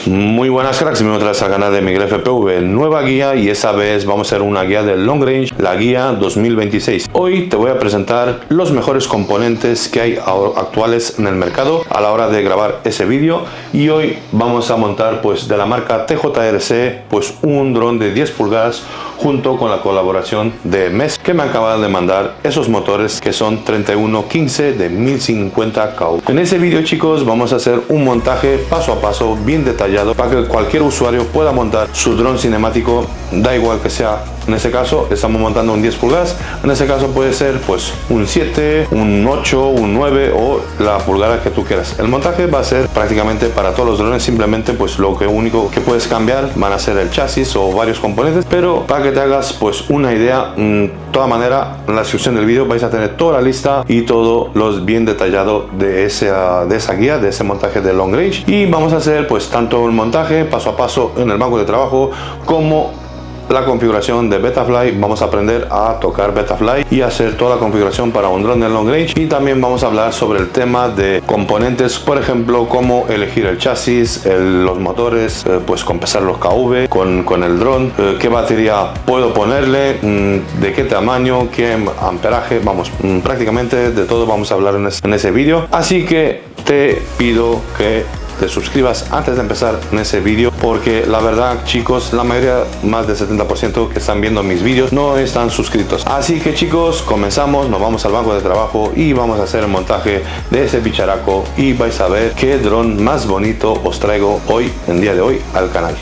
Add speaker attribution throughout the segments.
Speaker 1: Muy buenas cracks, bienvenidos otra vez al canal de Miguel FPV, nueva guía, y esta vez vamos a hacer una guía del Long Range, la guía 2026. Hoy te voy a presentar los mejores componentes que hay actuales en el mercado a la hora de grabar ese vídeo, y hoy vamos a montar pues de la marca TJRC pues un dron de 10 pulgadas junto con la colaboración de MES, que me acaban de mandar esos motores que son 3115 de 1050 KU. En ese vídeo, chicos, vamos a hacer un montaje paso a paso bien detallado para que cualquier usuario pueda montar su dron cinemático, da igual que sea. En este caso estamos montando un 10 pulgadas, en este caso puede ser pues un 7, un 8, un 9 o la pulgada que tú quieras. El montaje va a ser prácticamente para todos los drones, simplemente pues lo único que puedes cambiar van a ser el chasis o varios componentes, pero para que te hagas pues una idea, de toda manera en la descripción del vídeo vais a tener toda la lista y todo los bien detallado de esa guía, de ese montaje de Long Range. Y vamos a hacer pues tanto el montaje paso a paso en el banco de trabajo como la configuración de Betafly. Vamos a aprender a tocar Betafly y hacer toda la configuración para un dron de Long Range, y también vamos a hablar sobre el tema de componentes, por ejemplo cómo elegir el chasis, los motores, pues compensar los KV con el dron, qué batería puedo ponerle, de qué tamaño, qué amperaje, vamos, prácticamente de todo vamos a hablar en ese vídeo. Así que te pido que te suscribas antes de empezar en ese vídeo, porque la verdad, chicos, la mayoría, más del 70% que están viendo mis vídeos no están suscritos. Así que, chicos, comenzamos, nos vamos al banco de trabajo y vamos a hacer el montaje de ese bicharaco, y vais a ver qué dron más bonito os traigo hoy, en día de hoy, al canal.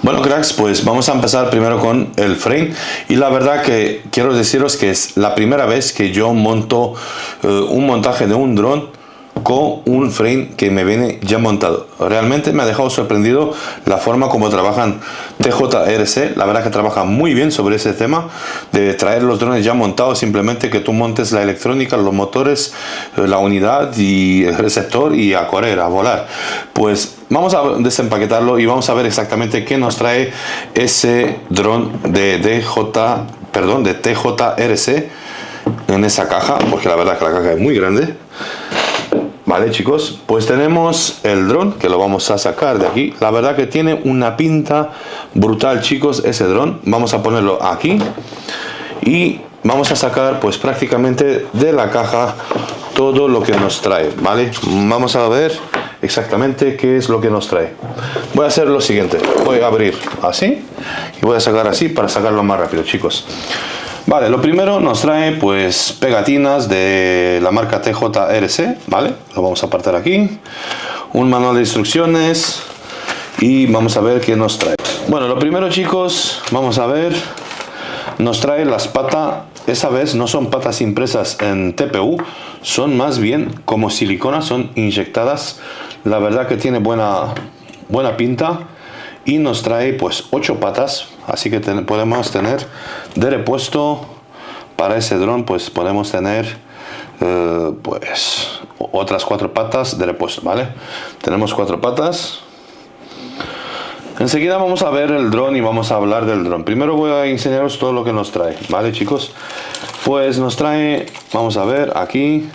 Speaker 1: Bueno, cracks, pues vamos a empezar primero con el frame, y la verdad que quiero deciros que es la primera vez que yo monto un montaje de un dron con un frame que me viene ya montado. Realmente me ha dejado sorprendido la forma como trabajan TJRC. La verdad que trabaja muy bien sobre ese tema de traer los drones ya montados, simplemente que tú montes la electrónica, los motores, la unidad y el receptor, y a correr, a volar. Pues vamos a desempaquetarlo y vamos a ver exactamente qué nos trae ese dron de TJRC en esa caja, porque la verdad que la caja es muy grande. Vale, chicos, pues tenemos el dron que lo vamos a sacar de aquí. La verdad que tiene una pinta brutal, chicos, ese dron. Vamos a ponerlo aquí y vamos a sacar pues prácticamente de la caja todo lo que nos trae. Vale, vamos a ver exactamente qué es lo que nos trae. Voy a hacer lo siguiente, voy a abrir así y voy a sacar así para sacarlo más rápido, chicos. Vale, lo primero nos trae pues pegatinas de la marca TJRC, ¿vale? Lo vamos a apartar aquí. Un manual de instrucciones y vamos a ver qué nos trae. Bueno, lo primero, chicos, vamos a ver, nos trae las patas. Esa vez no son patas impresas en TPU, son más bien como silicona, son inyectadas. La verdad que tiene buena pinta. Y nos trae pues 8 patas, así que podemos tener de repuesto para ese dron, pues podemos tener pues otras 4 patas de repuesto, ¿vale? Tenemos 4 patas. Enseguida vamos a ver el dron y vamos a hablar del dron. Primero voy a enseñaros todo lo que nos trae, ¿vale, chicos? Pues nos trae, vamos a ver aquí,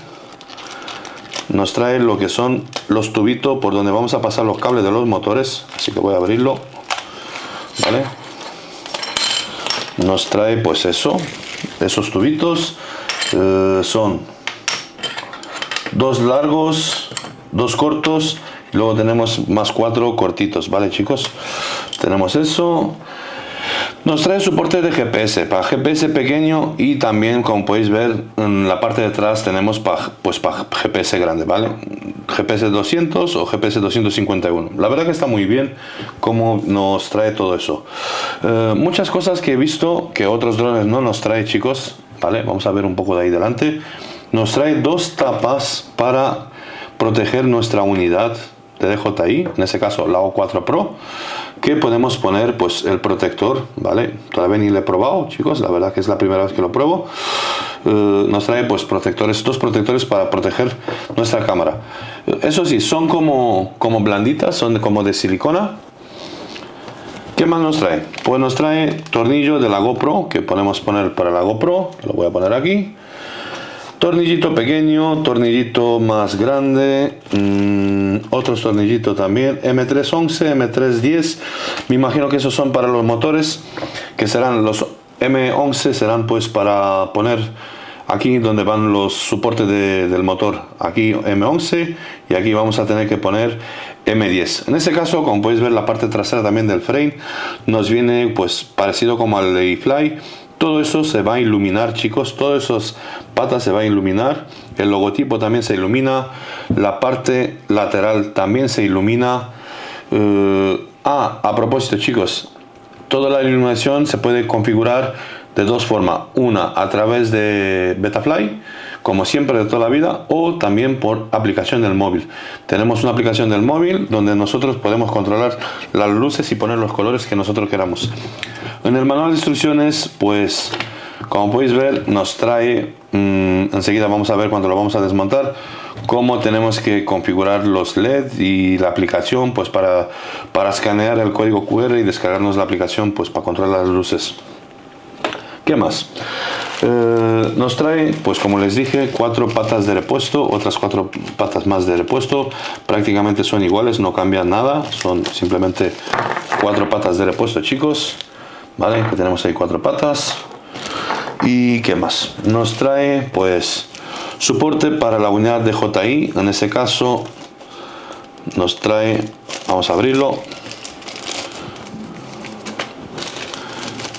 Speaker 1: nos trae lo que son los tubitos por donde vamos a pasar los cables de los motores, así que voy a abrirlo, ¿vale? Nos trae pues esos tubitos, son 2 largos, 2 cortos, y luego tenemos más 4 cortitos, ¿vale, chicos? Tenemos eso. Nos trae soporte de GPS, para GPS pequeño, y también, como podéis ver, en la parte de atrás tenemos para GPS grande, ¿vale? GPS 200 o GPS 251. La verdad que está muy bien como nos trae todo eso. Muchas cosas que he visto que otros drones no nos trae, chicos, ¿vale? Vamos a ver un poco de ahí delante. Nos trae 2 tapas para proteger nuestra unidad de DJI, en este caso la O4 Pro, que podemos poner pues el protector, ¿vale? Todavía ni lo he probado, chicos, la verdad que es la primera vez que lo pruebo. Nos trae pues protectores, 2 protectores para proteger nuestra cámara. Eso sí, son como blanditas, son como de silicona. ¿Qué más nos trae? Pues nos trae tornillo de la GoPro, que podemos poner para la GoPro, lo voy a poner aquí. Tornillito pequeño, tornillito más grande, otros tornillitos también, M311, M310, me imagino que esos son para los motores, que serán los M11, serán pues para poner aquí donde van los soportes del motor, aquí M11 y aquí vamos a tener que poner M10. En este caso, como podéis ver, la parte trasera también del frame nos viene pues parecido como al de Fly. Todo eso se va a iluminar, chicos, todas esas patas se va a iluminar, el logotipo también se ilumina, la parte lateral también se ilumina. A propósito, chicos, toda la iluminación se puede configurar de dos formas, una a través de Betaflight, como siempre de toda la vida, o también por aplicación del móvil. Tenemos una aplicación del móvil donde nosotros podemos controlar las luces y poner los colores que nosotros queramos. En el manual de instrucciones, pues como podéis ver, nos trae, enseguida vamos a ver cuando lo vamos a desmontar, cómo tenemos que configurar los LED y la aplicación pues para escanear el código QR y descargarnos la aplicación pues para controlar las luces. ¿Qué más? Nos trae, pues como les dije, 4 patas de repuesto, otras 4 patas más de repuesto, prácticamente son iguales, no cambian nada, son simplemente 4 patas de repuesto, chicos. Vale, que tenemos ahí 4 patas. ¿Y qué más? Nos trae pues soporte para la unidad de DJI. En ese caso nos trae, vamos a abrirlo,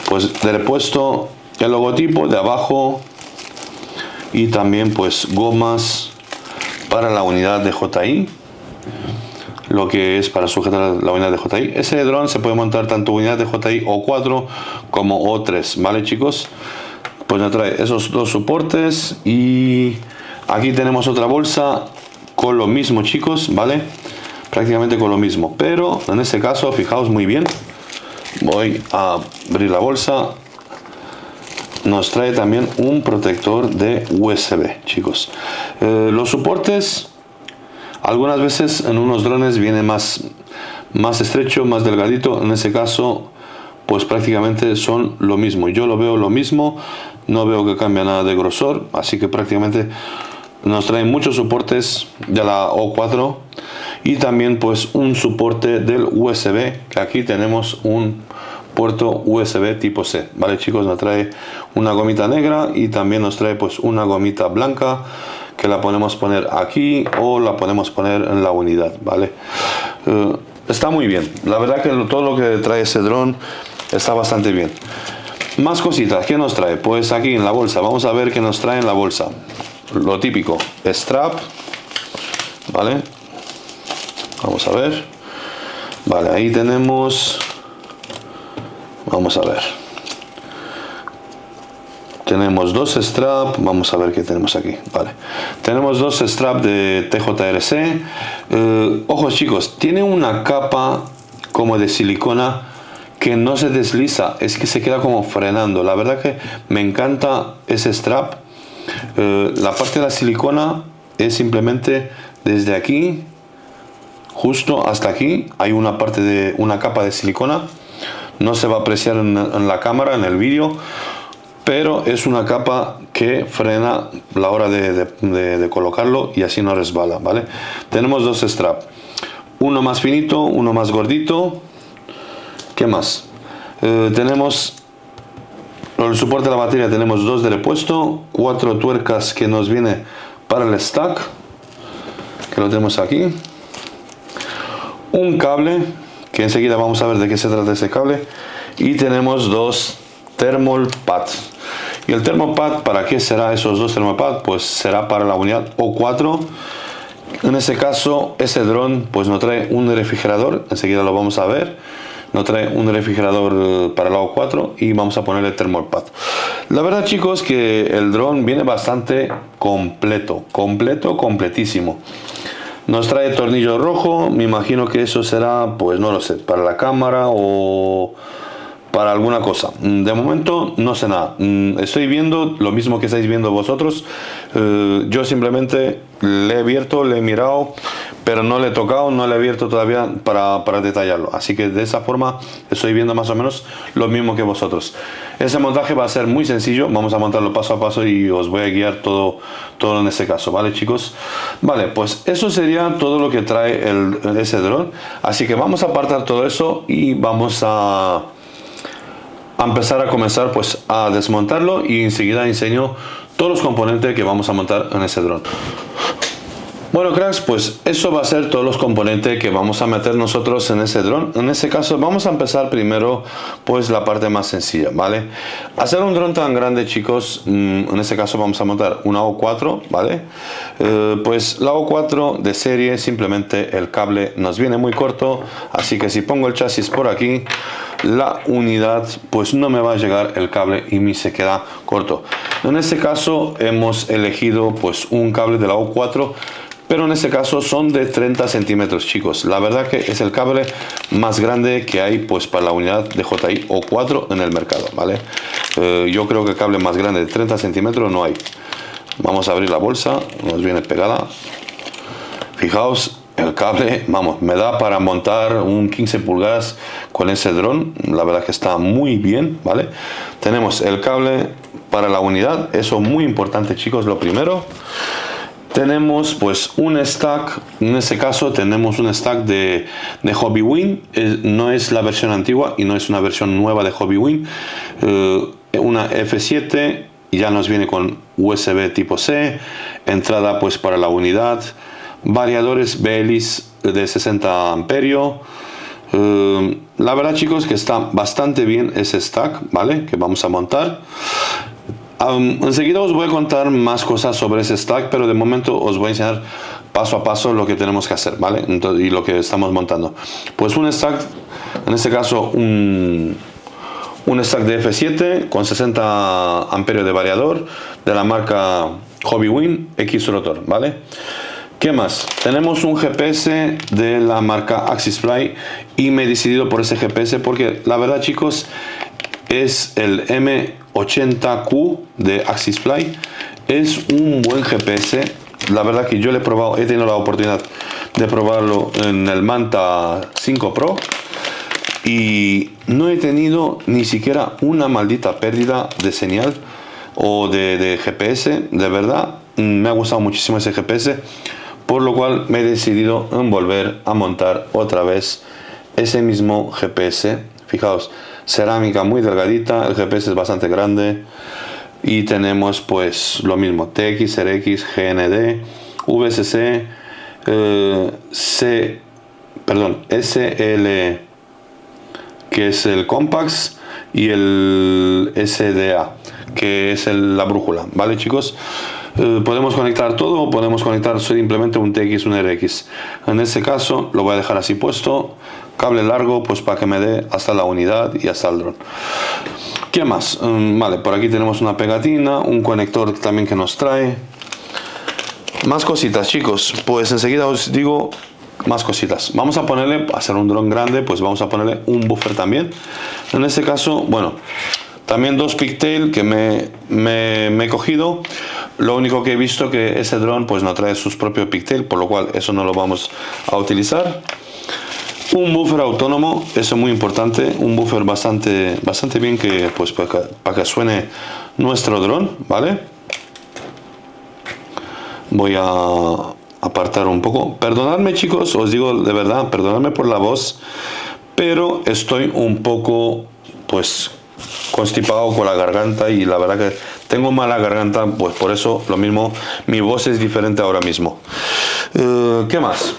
Speaker 1: pues de repuesto el logotipo de abajo y también pues gomas para la unidad de DJI, lo que es para sujetar la unidad de DJI. Ese dron se puede montar tanto unidad de DJI O4 como O3, ¿vale, chicos? Pues nos trae esos dos soportes y aquí tenemos otra bolsa con lo mismo, chicos, ¿vale? Prácticamente con lo mismo, pero en este caso, fijaos muy bien, voy a abrir la bolsa, nos trae también un protector de USB, chicos. Los soportes, algunas veces en unos drones viene más estrecho, más delgadito, en ese caso pues prácticamente son lo mismo, yo lo veo lo mismo, no veo que cambia nada de grosor, así que prácticamente nos traen muchos soportes de la O4 y también pues un soporte del USB, que aquí tenemos un puerto USB tipo C, vale, chicos. Nos trae una gomita negra y también nos trae pues una gomita blanca que la podemos poner aquí o la podemos poner en la unidad, vale. Está muy bien, la verdad que todo lo que trae ese dron está bastante bien. Más cositas, ¿qué nos trae? Pues aquí en la bolsa, vamos a ver qué nos trae en la bolsa. Lo típico, strap, vale, vamos a ver, vale, ahí tenemos, vamos a ver, tenemos dos straps, vamos a ver qué tenemos aquí, vale, tenemos dos straps de TJRC. Ojos, chicos, tiene una capa como de silicona que no se desliza, es que se queda como frenando. La verdad que me encanta ese strap. La parte de la silicona es simplemente desde aquí justo hasta aquí hay una parte de una capa de silicona, no se va a apreciar en la cámara, en el vídeo, pero es una capa que frena la hora de colocarlo y así no resbala, ¿vale? Tenemos dos straps, uno más finito, uno más gordito. ¿Qué más? Tenemos el soporte de la batería, tenemos dos de repuesto, 4 tuercas que nos viene para el stack, que lo tenemos aquí, un cable, que enseguida vamos a ver de qué se trata ese cable, y tenemos dos thermal pads. ¿Y el thermal pad para qué será esos dos thermal pads? Pues será para la unidad O4. En ese caso, ese dron pues nos trae un refrigerador, enseguida lo vamos a ver. Nos trae un refrigerador para la O4 y vamos a ponerle thermal pad. La verdad, chicos, que el dron viene bastante completísimo. Nos trae tornillo rojo, me imagino que eso será, pues no lo sé, para la cámara o para alguna cosa. De momento no sé nada, estoy viendo lo mismo que estáis viendo vosotros. Yo simplemente le he abierto, le he mirado, pero no le he tocado, no le he abierto todavía para detallarlo. Así que de esa forma estoy viendo más o menos lo mismo que vosotros. Ese montaje va a ser muy sencillo, vamos a montarlo paso a paso y os voy a guiar todo en este caso, ¿vale, chicos? Vale, pues eso sería todo lo que trae ese dron. Así que vamos a apartar todo eso y vamos a empezar a comenzar pues a desmontarlo, y enseguida enseño todos los componentes que vamos a montar en ese dron. Bueno, cracks, pues eso va a ser todos los componentes que vamos a meter nosotros en ese dron. En este caso vamos a empezar primero pues la parte más sencilla, ¿vale? Hacer un dron tan grande, chicos, en este caso vamos a montar una O4, ¿vale? Pues la O4 de serie, simplemente el cable nos viene muy corto, así que si pongo el chasis por aquí, la unidad pues no me va a llegar el cable y me se queda corto. En este caso hemos elegido pues un cable de la O4, pero en este caso son de 30 centímetros, chicos. La verdad que es el cable más grande que hay pues para la unidad de DJI O4 en el mercado, ¿vale? Yo creo que el cable más grande de 30 centímetros no hay. Vamos a abrir la bolsa, nos viene pegada. Fijaos, el cable, vamos, me da para montar un 15 pulgadas con ese dron. La verdad que está muy bien, ¿vale? Tenemos el cable para la unidad, eso es muy importante, chicos, lo primero. Tenemos pues un stack, en este caso tenemos un stack de Hobbywing, no es la versión antigua y no es una versión nueva de Hobbywing, una F7, ya nos viene con USB tipo C, entrada pues para la unidad, variadores Belis de 60 amperios. La verdad, chicos, que está bastante bien ese stack, ¿vale? Que vamos a montar. Enseguida os voy a contar más cosas sobre ese stack, pero de momento os voy a enseñar paso a paso lo que tenemos que hacer, ¿vale? Entonces, y lo que estamos montando. Pues un stack, en este caso un stack de F7 con 60 amperios de variador de la marca Hobbywing X rotor, ¿vale? ¿Qué más? Tenemos un GPS de la marca Axisfly y me he decidido por ese GPS porque la verdad, chicos, es el M80Q de Axisfly. Es un buen GPS. La verdad que yo lo he probado, he tenido la oportunidad de probarlo en el Manta 5 Pro y no he tenido ni siquiera una maldita pérdida de señal o de GPS. De verdad, me ha gustado muchísimo ese GPS, por lo cual me he decidido en volver a montar otra vez ese mismo GPS. Fijaos, cerámica muy delgadita, el GPS es bastante grande y tenemos pues lo mismo, TX, RX, GND, VSC, SL, que es el Compax, y el SDA, que es la brújula, ¿vale, chicos? Podemos conectar todo o podemos conectar simplemente un TX, un RX. En este caso lo voy a dejar así puesto, cable largo pues para que me dé hasta la unidad y hasta el dron. ¿Qué más? Vale, por aquí tenemos una pegatina, un conector también que nos trae. Más cositas, chicos, pues enseguida os digo más cositas. Vamos a ponerle, a hacer un dron grande, pues vamos a ponerle un buffer también. En este caso, bueno, también dos pigtail que me he cogido. Lo único que he visto que ese dron pues no trae sus propios pigtail, por lo cual eso no lo vamos a utilizar. Un buffer autónomo, eso es muy importante, un buffer bastante bien que pues para que suene nuestro dron, ¿vale? Voy a apartar un poco. Perdonadme, chicos, os digo de verdad, perdonadme por la voz, pero estoy un poco pues constipado con la garganta y la verdad que tengo mala garganta, pues por eso lo mismo mi voz es diferente ahora mismo. ¿Qué más?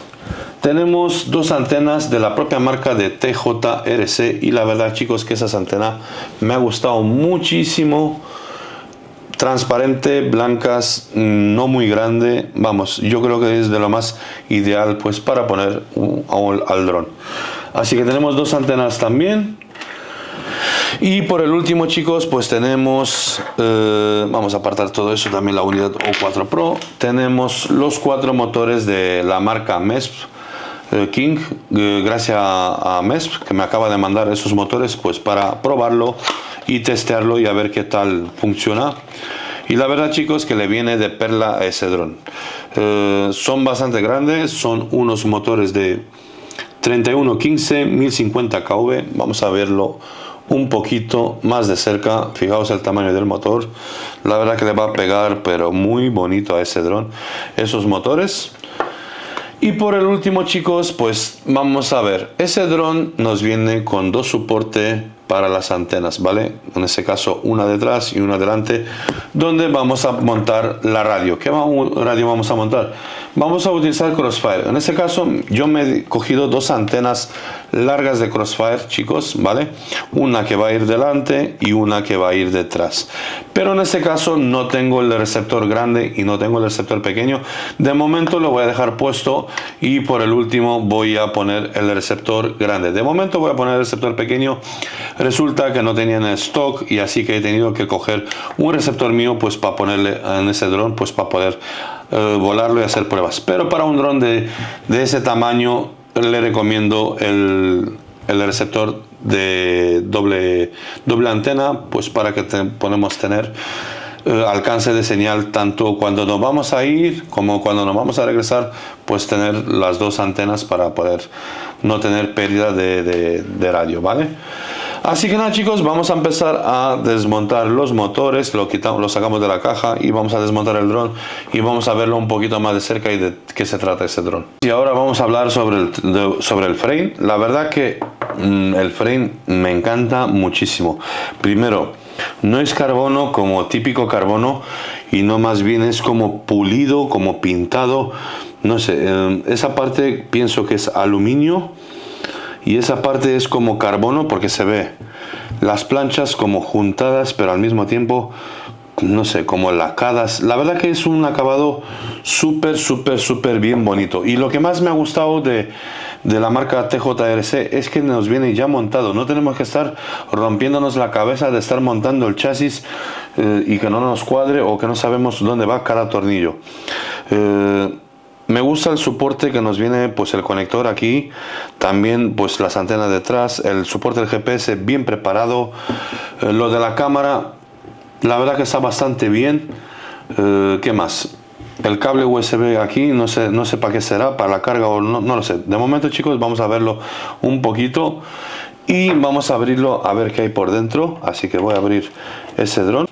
Speaker 1: Tenemos dos antenas de la propia marca de TJRC y la verdad, chicos, que esas antenas me ha gustado muchísimo. Transparente, blancas, no muy grande, vamos, yo creo que es de lo más ideal pues para poner al dron. Así que tenemos dos antenas también. Y por el último, chicos, pues tenemos, vamos a apartar todo eso, también la unidad O4 Pro. Tenemos los 4 motores de la marca MESP King, gracias a MESP que me acaba de mandar esos motores pues para probarlo y testearlo y a ver qué tal funciona. Y la verdad, chicos, que le viene de perla a ese dron. Son bastante grandes, son unos motores de 3115 1050 kV. Vamos a verlo un poquito más de cerca. Fijaos el tamaño del motor, la verdad que le va a pegar pero muy bonito a ese dron esos motores. Y por el último, chicos, pues vamos a ver, ese dron nos viene con dos soportes para las antenas, ¿vale? En este caso una detrás y una delante, donde vamos a montar la radio. ¿Qué radio vamos a montar? Vamos a utilizar Crossfire. En este caso yo me he cogido dos antenas largas de Crossfire, chicos, ¿vale? Una que va a ir delante y una que va a ir detrás. Pero en este caso no tengo el receptor grande y no tengo el receptor pequeño. De momento lo voy a dejar puesto y por el último voy a poner el receptor grande. De momento voy a poner el receptor pequeño. Resulta que no tenían stock y así que he tenido que coger un receptor mío pues para ponerle en ese dron, pues para poder volarlo y hacer pruebas. Pero para un dron de ese tamaño le recomiendo el receptor de doble antena, pues para que podamos tener alcance de señal tanto cuando nos vamos a ir como cuando nos vamos a regresar, pues tener las dos antenas para poder no tener pérdida de radio, ¿vale? Así que nada, chicos, vamos a empezar a desmontar los motores, lo sacamos de la caja y vamos a desmontar el dron y vamos a verlo un poquito más de cerca y de qué se trata ese dron. Y ahora vamos a hablar sobre el frame. La verdad que el frame me encanta muchísimo. Primero, no es carbono como típico carbono y no, más bien es como pulido, como pintado. No sé, esa parte pienso que es aluminio. Y esa parte es como carbono porque se ve las planchas como juntadas pero al mismo tiempo, no sé, como lacadas. La verdad que es un acabado súper bien bonito. Y lo que más me ha gustado de la marca TJRC es que nos viene ya montado. No tenemos que estar rompiéndonos la cabeza de estar montando el chasis y que no nos cuadre o que no sabemos dónde va cada tornillo. Me gusta el soporte que nos viene, pues el conector aquí, también pues las antenas detrás, el soporte del GPS bien preparado, lo de la cámara, la verdad que está bastante bien. ¿Qué más? El cable USB aquí, no sé para qué será, para la carga o no lo sé. De momento, chicos, vamos a verlo un poquito y vamos a abrirlo a ver qué hay por dentro. Así que voy a abrir ese dron.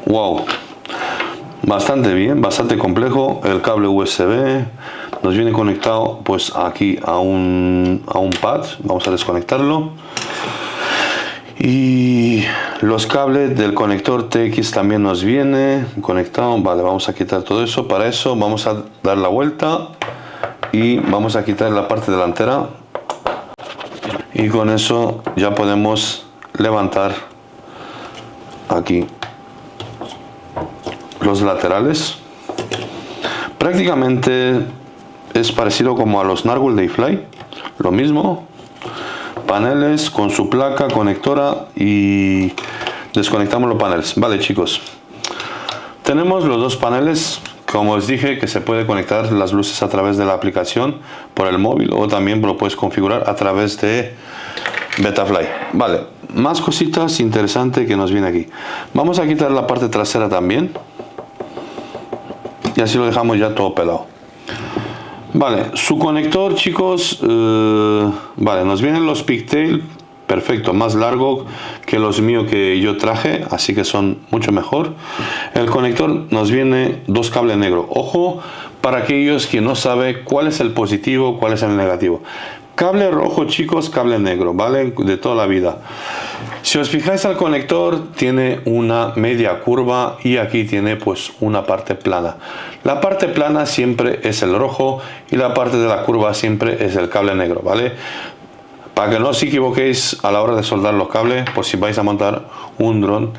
Speaker 1: Wow, bastante bien, bastante complejo. El cable USB nos viene conectado pues aquí a un pad. Vamos a desconectarlo y los cables del conector TX también nos viene conectado. Vale, vamos a quitar todo eso. Para eso vamos a dar la vuelta y vamos a quitar la parte delantera y con eso ya podemos levantar aquí los laterales. Prácticamente es parecido como a los Narwhal Dayfly, lo mismo, paneles con su placa conectora y desconectamos los paneles. Vale, chicos, tenemos los dos paneles. Como os dije, que se puede conectar las luces a través de la aplicación por el móvil o también lo puedes configurar a través de Betaflight. Vale, más cositas interesantes que nos viene aquí. Vamos a quitar la parte trasera también y así lo dejamos ya todo pelado. Vale, su conector, chicos, vale, nos vienen los pigtail, perfecto, más largo que los míos que yo traje, así que son mucho mejor. El conector nos viene dos cables negros. Ojo para aquellos que no saben cuál es el positivo, cuál es el negativo. Cable rojo, chicos, cable negro, ¿vale? De toda la vida. Si os fijáis, al conector tiene una media curva y aquí tiene pues una parte plana. La parte plana siempre es el rojo y la parte de la curva siempre es el cable negro, ¿vale? Para que no os equivoquéis a la hora de soldar los cables, por si vais a montar un dron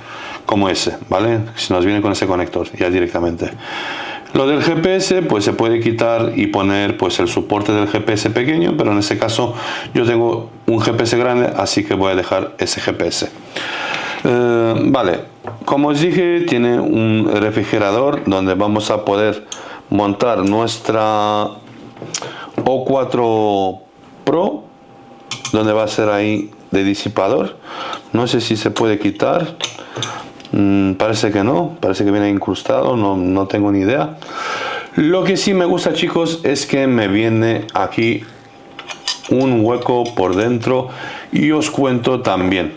Speaker 1: como ese, ¿vale? Si nos viene con ese conector ya directamente. Lo del GPS pues se puede quitar y poner pues el soporte del GPS pequeño, pero en este caso yo tengo un GPS grande, así que voy a dejar ese GPS. Vale, como os dije, tiene un refrigerador donde vamos a poder montar nuestra O4 Pro, donde va a ser ahí de disipador. No sé si se puede quitar. Parece que no, parece que viene incrustado, no tengo ni idea. Lo que sí me gusta, chicos, es que me viene aquí un hueco por dentro, y os cuento también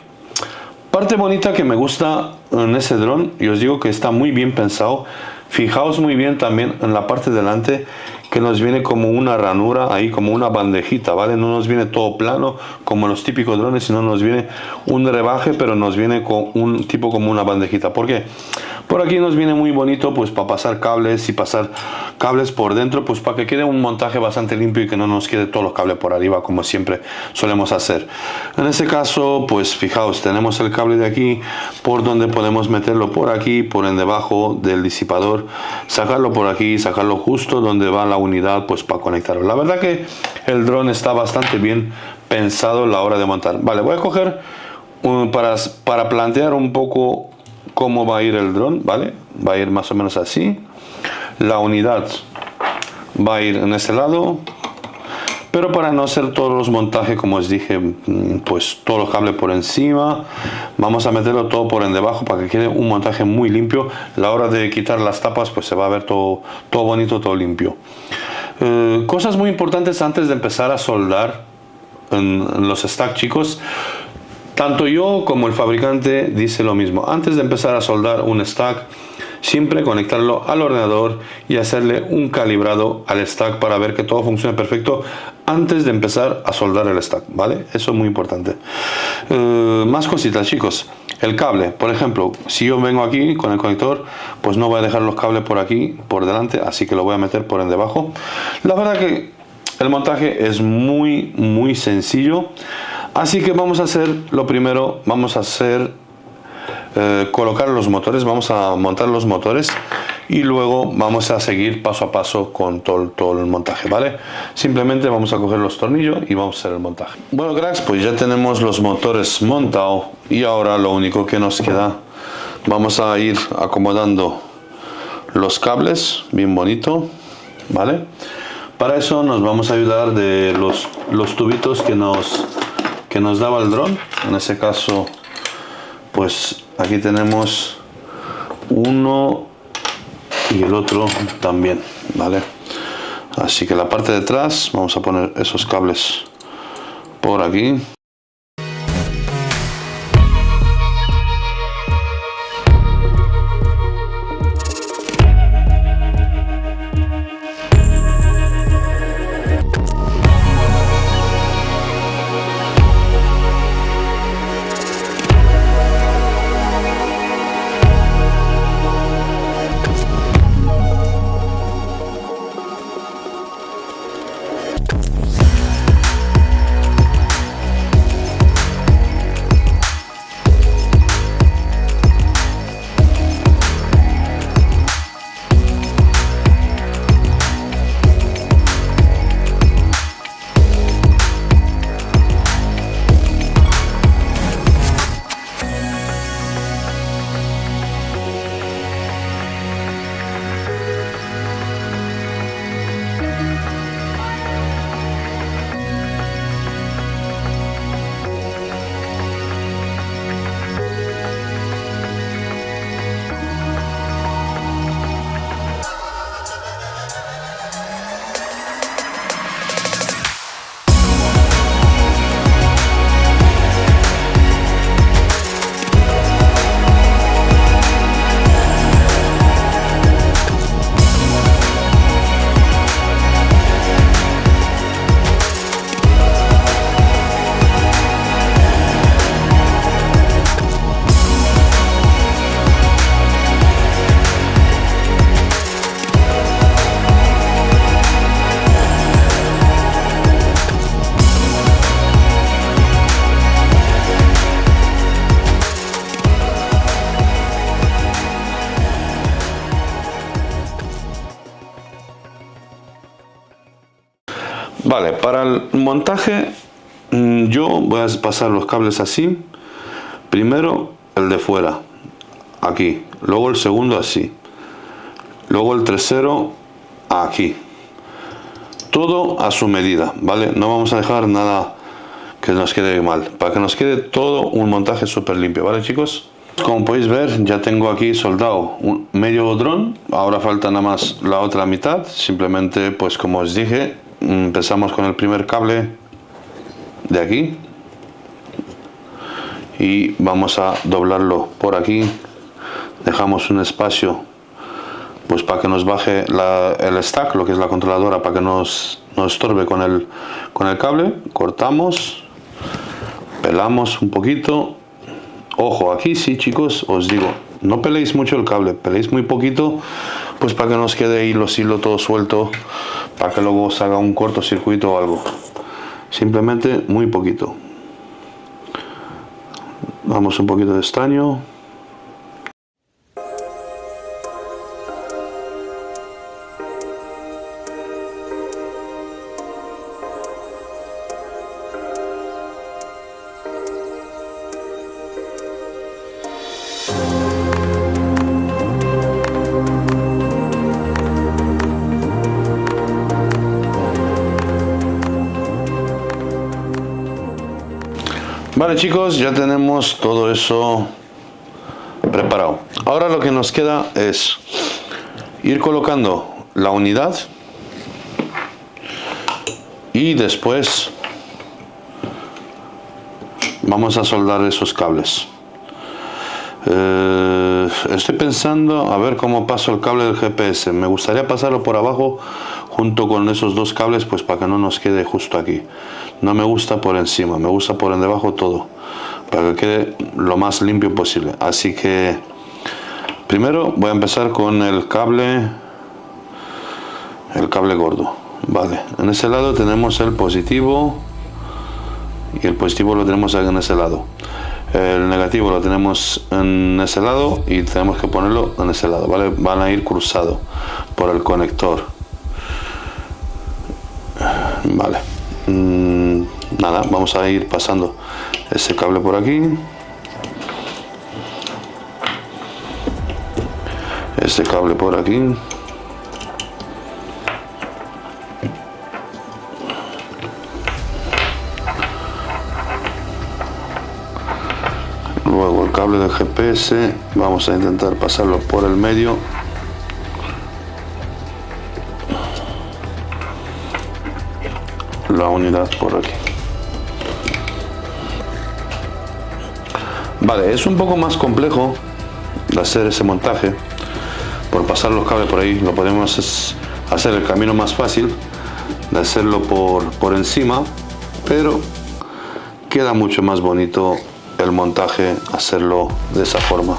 Speaker 1: parte bonita que me gusta en ese dron, y os digo que está muy bien pensado. Fijaos muy bien también en la parte delante, que nos viene como una ranura ahí, como una bandejita, ¿vale? No nos viene todo plano como los típicos drones, sino nos viene un rebaje, pero nos viene con un tipo como una bandejita. ¿Por qué? Por aquí nos viene muy bonito, pues para pasar cables y pasar cables por dentro, pues para que quede un montaje bastante limpio y que no nos quede todos los cables por arriba, como siempre solemos hacer. En este caso, pues fijaos, tenemos el cable de aquí, por donde podemos meterlo por aquí, por en debajo del disipador, sacarlo por aquí, sacarlo justo donde va la unidad, pues para conectarlo. La verdad que el dron está bastante bien pensado a la hora de montar. Vale, voy a coger para plantear un poco cómo va a ir el dron, ¿vale? Va a ir más o menos así. La unidad va a ir en este lado, pero para no hacer todos los montajes, como os dije, pues todos los cables por encima, vamos a meterlo todo por en debajo para que quede un montaje muy limpio. A la hora de quitar las tapas, pues se va a ver todo bonito, todo limpio. Cosas muy importantes antes de empezar a soldar en los stacks, chicos. Tanto yo como el fabricante dice lo mismo. Antes de empezar a soldar un stack, siempre conectarlo al ordenador y hacerle un calibrado al stack para ver que todo funcione perfecto antes de empezar a soldar el stack, ¿vale? Eso es muy importante. Más cositas, chicos. El cable, por ejemplo, si yo vengo aquí con el conector, pues no voy a dejar los cables por aquí, por delante, así que lo voy a meter por en debajo. La verdad que el montaje es muy sencillo. Así que vamos a hacer lo primero, vamos a hacer colocar los motores, vamos a montar los motores y luego vamos a seguir paso a paso con todo el montaje, ¿vale? Simplemente vamos a coger los tornillos y vamos a hacer el montaje. Bueno, cracks, pues ya tenemos los motores montados y ahora lo único que nos queda, vamos a ir acomodando los cables bien bonito, ¿vale? Para eso nos vamos a ayudar de los tubitos que nos daba el dron. En ese caso, pues aquí tenemos uno y el otro también, ¿vale? Así que la parte de atrás vamos a poner esos cables por aquí. Vale, para el montaje yo voy a pasar los cables así. Primero el de fuera, aquí. Luego el segundo así. Luego el tercero aquí. Todo a su medida, ¿vale? No vamos a dejar nada que nos quede mal, para que nos quede todo un montaje súper limpio, ¿vale, chicos? Como podéis ver, ya tengo aquí soldado un medio dron, ahora falta nada más la otra mitad. Simplemente, pues como os dije, empezamos con el primer cable de aquí y vamos a doblarlo por aquí. Dejamos un espacio pues para que nos baje el stack, lo que es la controladora, para que no estorbe con el cable. Cortamos, pelamos un poquito. Ojo, aquí sí, chicos, os digo, no peléis mucho el cable, peléis muy poquito, pues para que nos quede ahí los hilos todo suelto, para que luego os haga un cortocircuito o algo. Simplemente muy poquito. Damos un poquito de estaño. Vale, chicos, ya tenemos todo eso preparado. Ahora lo que nos queda es ir colocando la unidad y después vamos a soldar esos cables. Estoy pensando a ver cómo paso el cable del GPS. Me gustaría pasarlo por abajo junto con esos dos cables, pues para que no nos quede justo aquí. No me gusta por encima, me gusta por en debajo todo, para que quede lo más limpio posible. Así que primero voy a empezar con el cable gordo. Vale, en ese lado tenemos el positivo y el positivo lo tenemos en ese lado. El negativo lo tenemos en ese lado y tenemos que ponerlo en ese lado, ¿vale? Van a ir cruzados por el conector. Vale. Nada, vamos a ir pasando ese cable por aquí. Ese cable por aquí. Luego el cable del GPS, vamos a intentar pasarlo por el medio. La unidad por aquí. Vale, es un poco más complejo de hacer ese montaje por pasar los cables por ahí. Lo podemos hacer el camino más fácil de hacerlo por encima, pero queda mucho más bonito el montaje hacerlo de esa forma.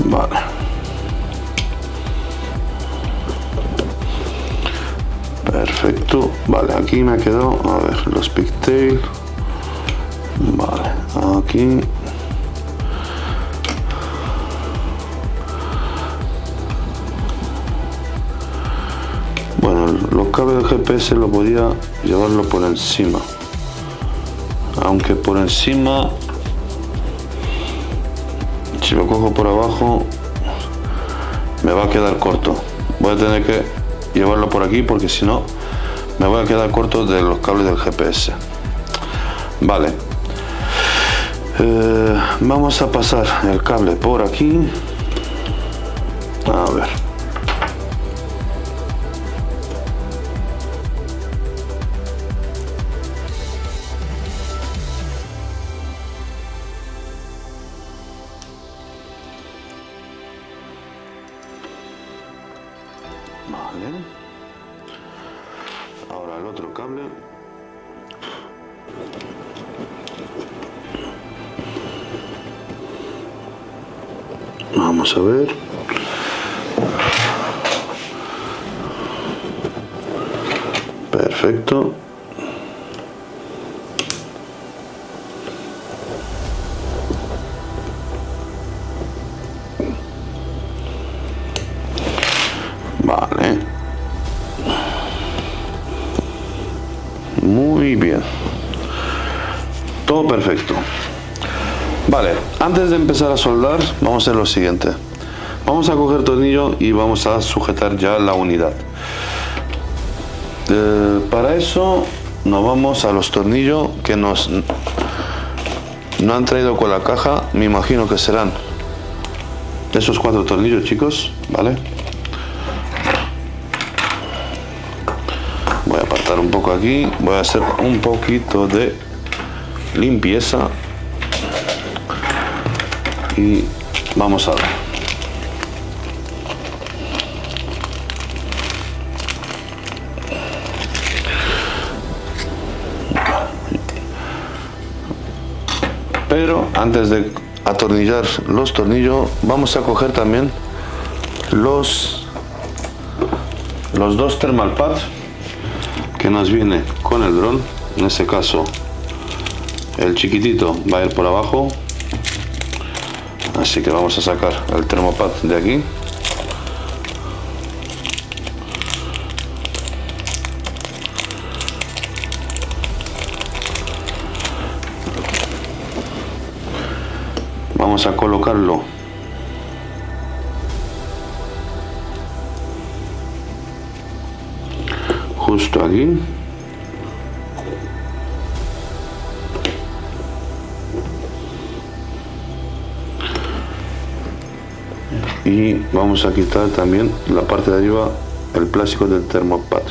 Speaker 1: Vale. Perfecto. Vale, aquí me ha quedado, a ver, los pigtails. Vale, aquí. Bueno, los cables del GPS lo podía llevarlo por encima, aunque por encima, si lo cojo por abajo me va a quedar corto. Voy a tener que llevarlo por aquí porque si no me voy a quedar corto de los cables del GPS. Vale, vamos a pasar el cable por aquí. A ver. Vale. Ahora el otro cable. Vamos a ver. Perfecto. Vale. Muy bien. Todo perfecto. Vale, antes de empezar a soldar, vamos a hacer lo siguiente. Vamos a coger tornillo y vamos a sujetar ya la unidad. Para eso nos vamos a los tornillos que no han traído con la caja. Me imagino que serán esos 4 tornillos, chicos, ¿vale? Voy a apartar un poco aquí, voy a hacer un poquito de limpieza y vamos a ver. Pero antes de atornillar los tornillos, vamos a coger también los 2 thermal pads que nos viene con el dron. En este caso el chiquitito va a ir por abajo, así que vamos a sacar el thermopad de aquí. Vamos a colocarlo justo aquí. Y vamos a quitar también la parte de arriba, el plástico del thermopad.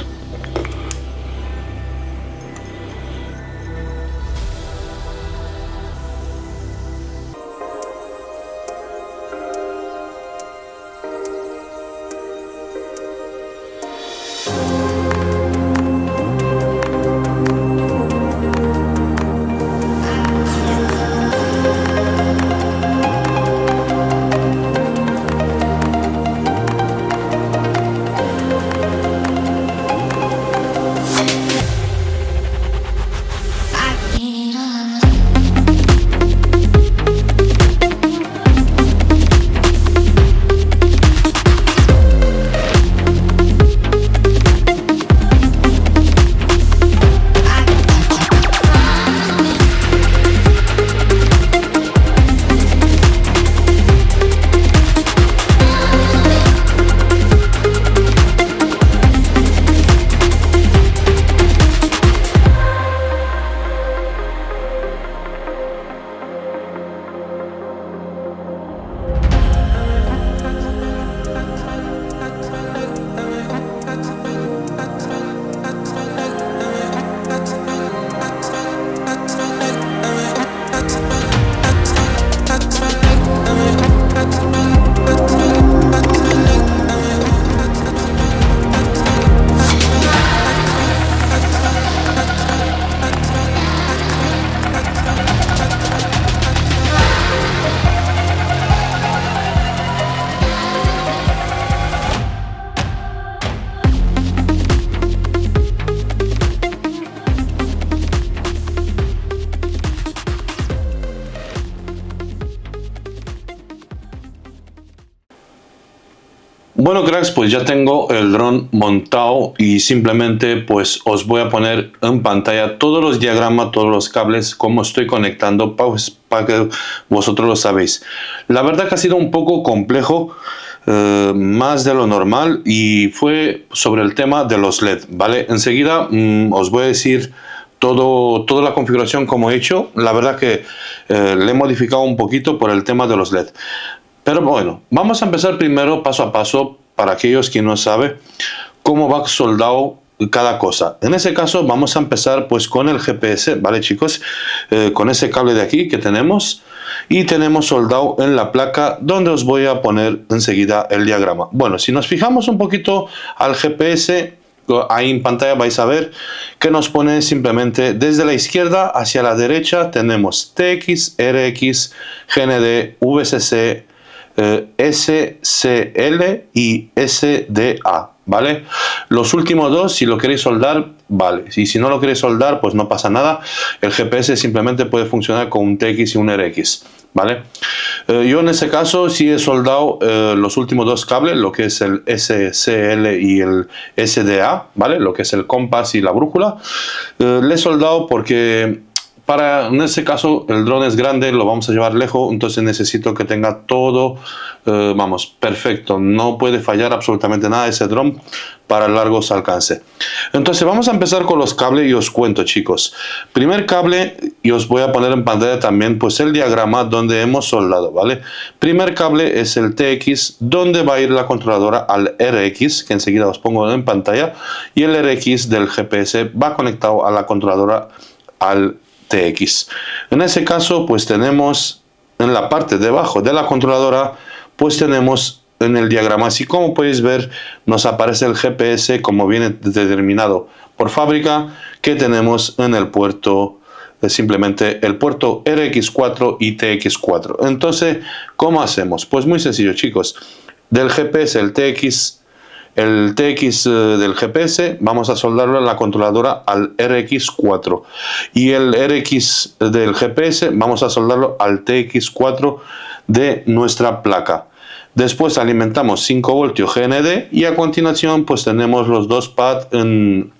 Speaker 1: Bueno, cracks, pues ya tengo el dron montado y simplemente pues os voy a poner en pantalla todos los diagramas, todos los cables, cómo estoy conectando, pues, para que vosotros lo sabéis. La verdad que ha sido un poco complejo, más de lo normal, y fue sobre el tema de los LED, ¿vale? Enseguida os voy a decir toda la configuración como he hecho. La verdad que le he modificado un poquito por el tema de los LED. Pero bueno, vamos a empezar primero paso a paso para aquellos que no saben cómo va soldado cada cosa. En ese caso vamos a empezar pues con el GPS, ¿vale, chicos? Con ese cable de aquí que tenemos, y tenemos soldado en la placa, donde os voy a poner enseguida el diagrama. Bueno, si nos fijamos un poquito al GPS, ahí en pantalla vais a ver que nos pone simplemente desde la izquierda hacia la derecha. Tenemos TX, RX, GND, VCC, SCL y SDA, ¿vale? Los últimos dos, si lo queréis soldar, vale. Y si no lo queréis soldar, pues no pasa nada. El GPS simplemente puede funcionar con un TX y un RX, ¿vale? Yo en ese caso sí he soldado los últimos dos cables, lo que es el SCL y el SDA, ¿vale? Lo que es el compás y la brújula. Le he soldado porque en este caso el dron es grande, lo vamos a llevar lejos, entonces necesito que tenga todo, vamos, perfecto. No puede fallar absolutamente nada ese dron para largos alcances. Entonces vamos a empezar con los cables y os cuento, chicos. Primer cable, y os voy a poner en pantalla también pues el diagrama donde hemos soldado, ¿vale? Primer cable es el TX, donde va a ir la controladora al RX, que enseguida os pongo en pantalla, y el RX del GPS va conectado a la controladora al TX. En ese caso pues tenemos en la parte de abajo de la controladora, pues tenemos en el diagrama, así como podéis ver, nos aparece el GPS como viene determinado por fábrica, que tenemos en el puerto, simplemente el puerto RX4 y TX4. Entonces, ¿cómo hacemos? Pues muy sencillo, chicos. Del GPS, el TX del GPS, vamos a soldarlo en la controladora al RX4, y el RX del GPS vamos a soldarlo al TX4 de nuestra placa. Después alimentamos 5 voltios GND y a continuación pues tenemos los dos pads en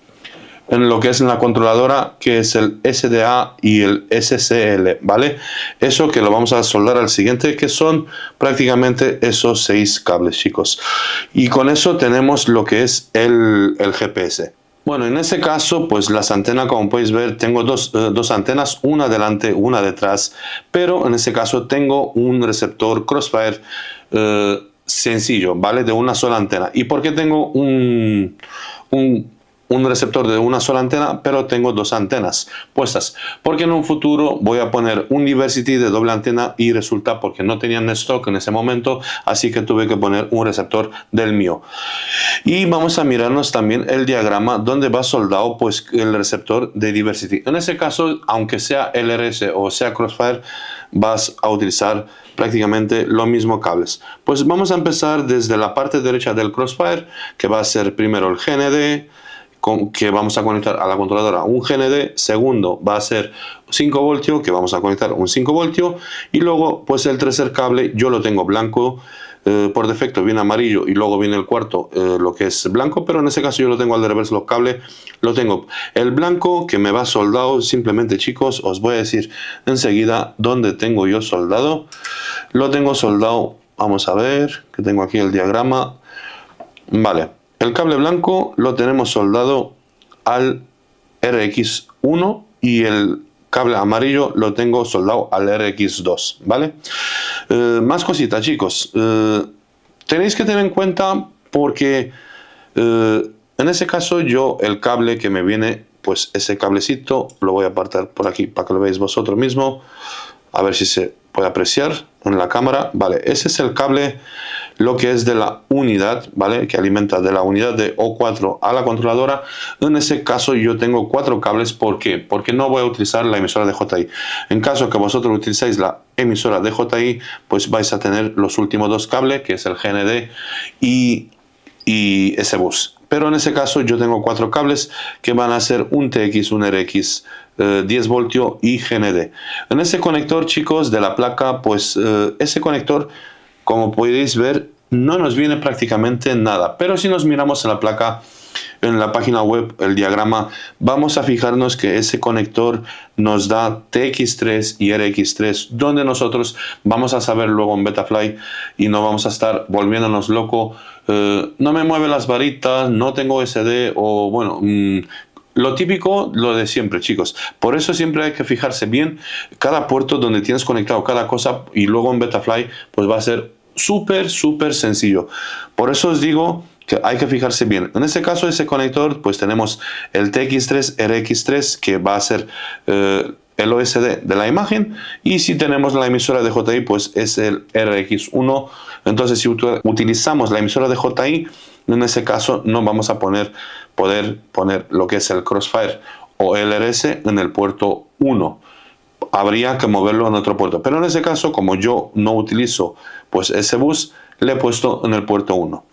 Speaker 1: lo que es en la controladora, que es el SDA y el SCL, ¿vale? Eso que lo vamos a soldar al siguiente, que son prácticamente esos 6 cables, chicos. Y con eso tenemos lo que es el GPS. Bueno, en este caso, pues las antenas, como podéis ver, tengo dos antenas, una delante, una detrás, pero en este caso tengo un receptor Crossfire sencillo, ¿vale? De una sola antena. ¿Y por qué tengo un receptor de una sola antena, pero tengo dos antenas puestas? Porque en un futuro voy a poner un Diversity de doble antena y resulta porque no tenían stock en ese momento, así que tuve que poner un receptor del mío. Y vamos a mirarnos también el diagrama donde va soldado pues el receptor de Diversity. En ese caso, aunque sea LRS o sea Crossfire, vas a utilizar prácticamente los mismos cables. Pues vamos a empezar desde la parte derecha del Crossfire, que va a ser primero el GND, que vamos a conectar a la controladora un GND. Segundo va a ser 5 voltios, que vamos a conectar un 5 voltios, y luego pues el tercer cable yo lo tengo blanco, por defecto viene amarillo y luego viene el cuarto, lo que es blanco, pero en este caso yo lo tengo al revés, los cables lo tengo el blanco, que me va soldado. Simplemente, chicos, os voy a decir enseguida dónde tengo yo soldado. Lo tengo soldado, vamos a ver, que tengo aquí el diagrama, vale. El cable blanco lo tenemos soldado al RX1 y el cable amarillo lo tengo soldado al RX2, ¿vale? Más cositas, chicos. Tenéis que tener en cuenta porque en ese caso yo el cable que me viene, pues ese cablecito lo voy a apartar por aquí para que lo veáis vosotros mismos. A ver si se puede apreciar en la cámara. Vale, ese es el cable, lo que es de la unidad, ¿vale? Que alimenta de la unidad de O4 a la controladora. En ese caso yo tengo 4 cables. ¿Por qué? Porque no voy a utilizar la emisora de JI. En caso que vosotros utilicéis la emisora de JI, pues vais a tener los últimos 2 cables, que es el GND y ese bus. Pero en ese caso yo tengo 4 cables que van a ser un TX, un RX, 10 voltios y GND. En ese conector, chicos, de la placa, pues ese conector, como podéis ver, no nos viene prácticamente nada. Pero si nos miramos en la placa, en la página web, el diagrama, vamos a fijarnos que ese conector nos da TX3 y RX3, donde nosotros vamos a saber luego en Betaflight y no vamos a estar volviéndonos loco. No me mueve las varitas, no tengo SD, o bueno, lo típico, lo de siempre, chicos. Por eso siempre hay que fijarse bien cada puerto donde tienes conectado cada cosa, y luego en Betaflight pues va a ser súper sencillo. Por eso os digo que hay que fijarse bien. En este caso, ese conector, pues tenemos el TX3, RX3, que va a ser el OSD de la imagen, y si tenemos la emisora de JI, pues es el RX1. Entonces, si utilizamos la emisora de JI, en ese caso no vamos a poder poner lo que es el Crossfire o LRS en el puerto 1. Habría que moverlo en otro puerto, pero en ese caso, como yo no utilizo pues ese bus, le he puesto en el puerto 1.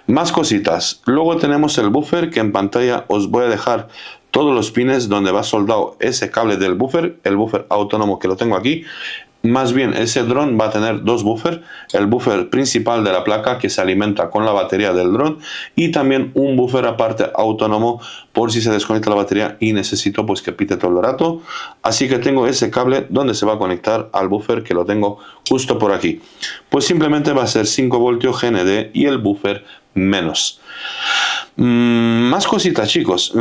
Speaker 1: Más cositas. Luego tenemos el buffer, que en pantalla os voy a dejar todos los pines donde va soldado ese cable del buffer, el buffer autónomo, que lo tengo aquí. más bien ese dron va a tener dos buffers, el buffer principal de la placa que se alimenta con la batería del dron y también un buffer aparte autónomo por si se desconecta la batería y necesito pues que pite todo el rato. Así que tengo ese cable donde se va a conectar al buffer, que lo tengo justo por aquí. Pues simplemente va a ser 5 voltios GND y el buffer menos. Más cositas, chicos.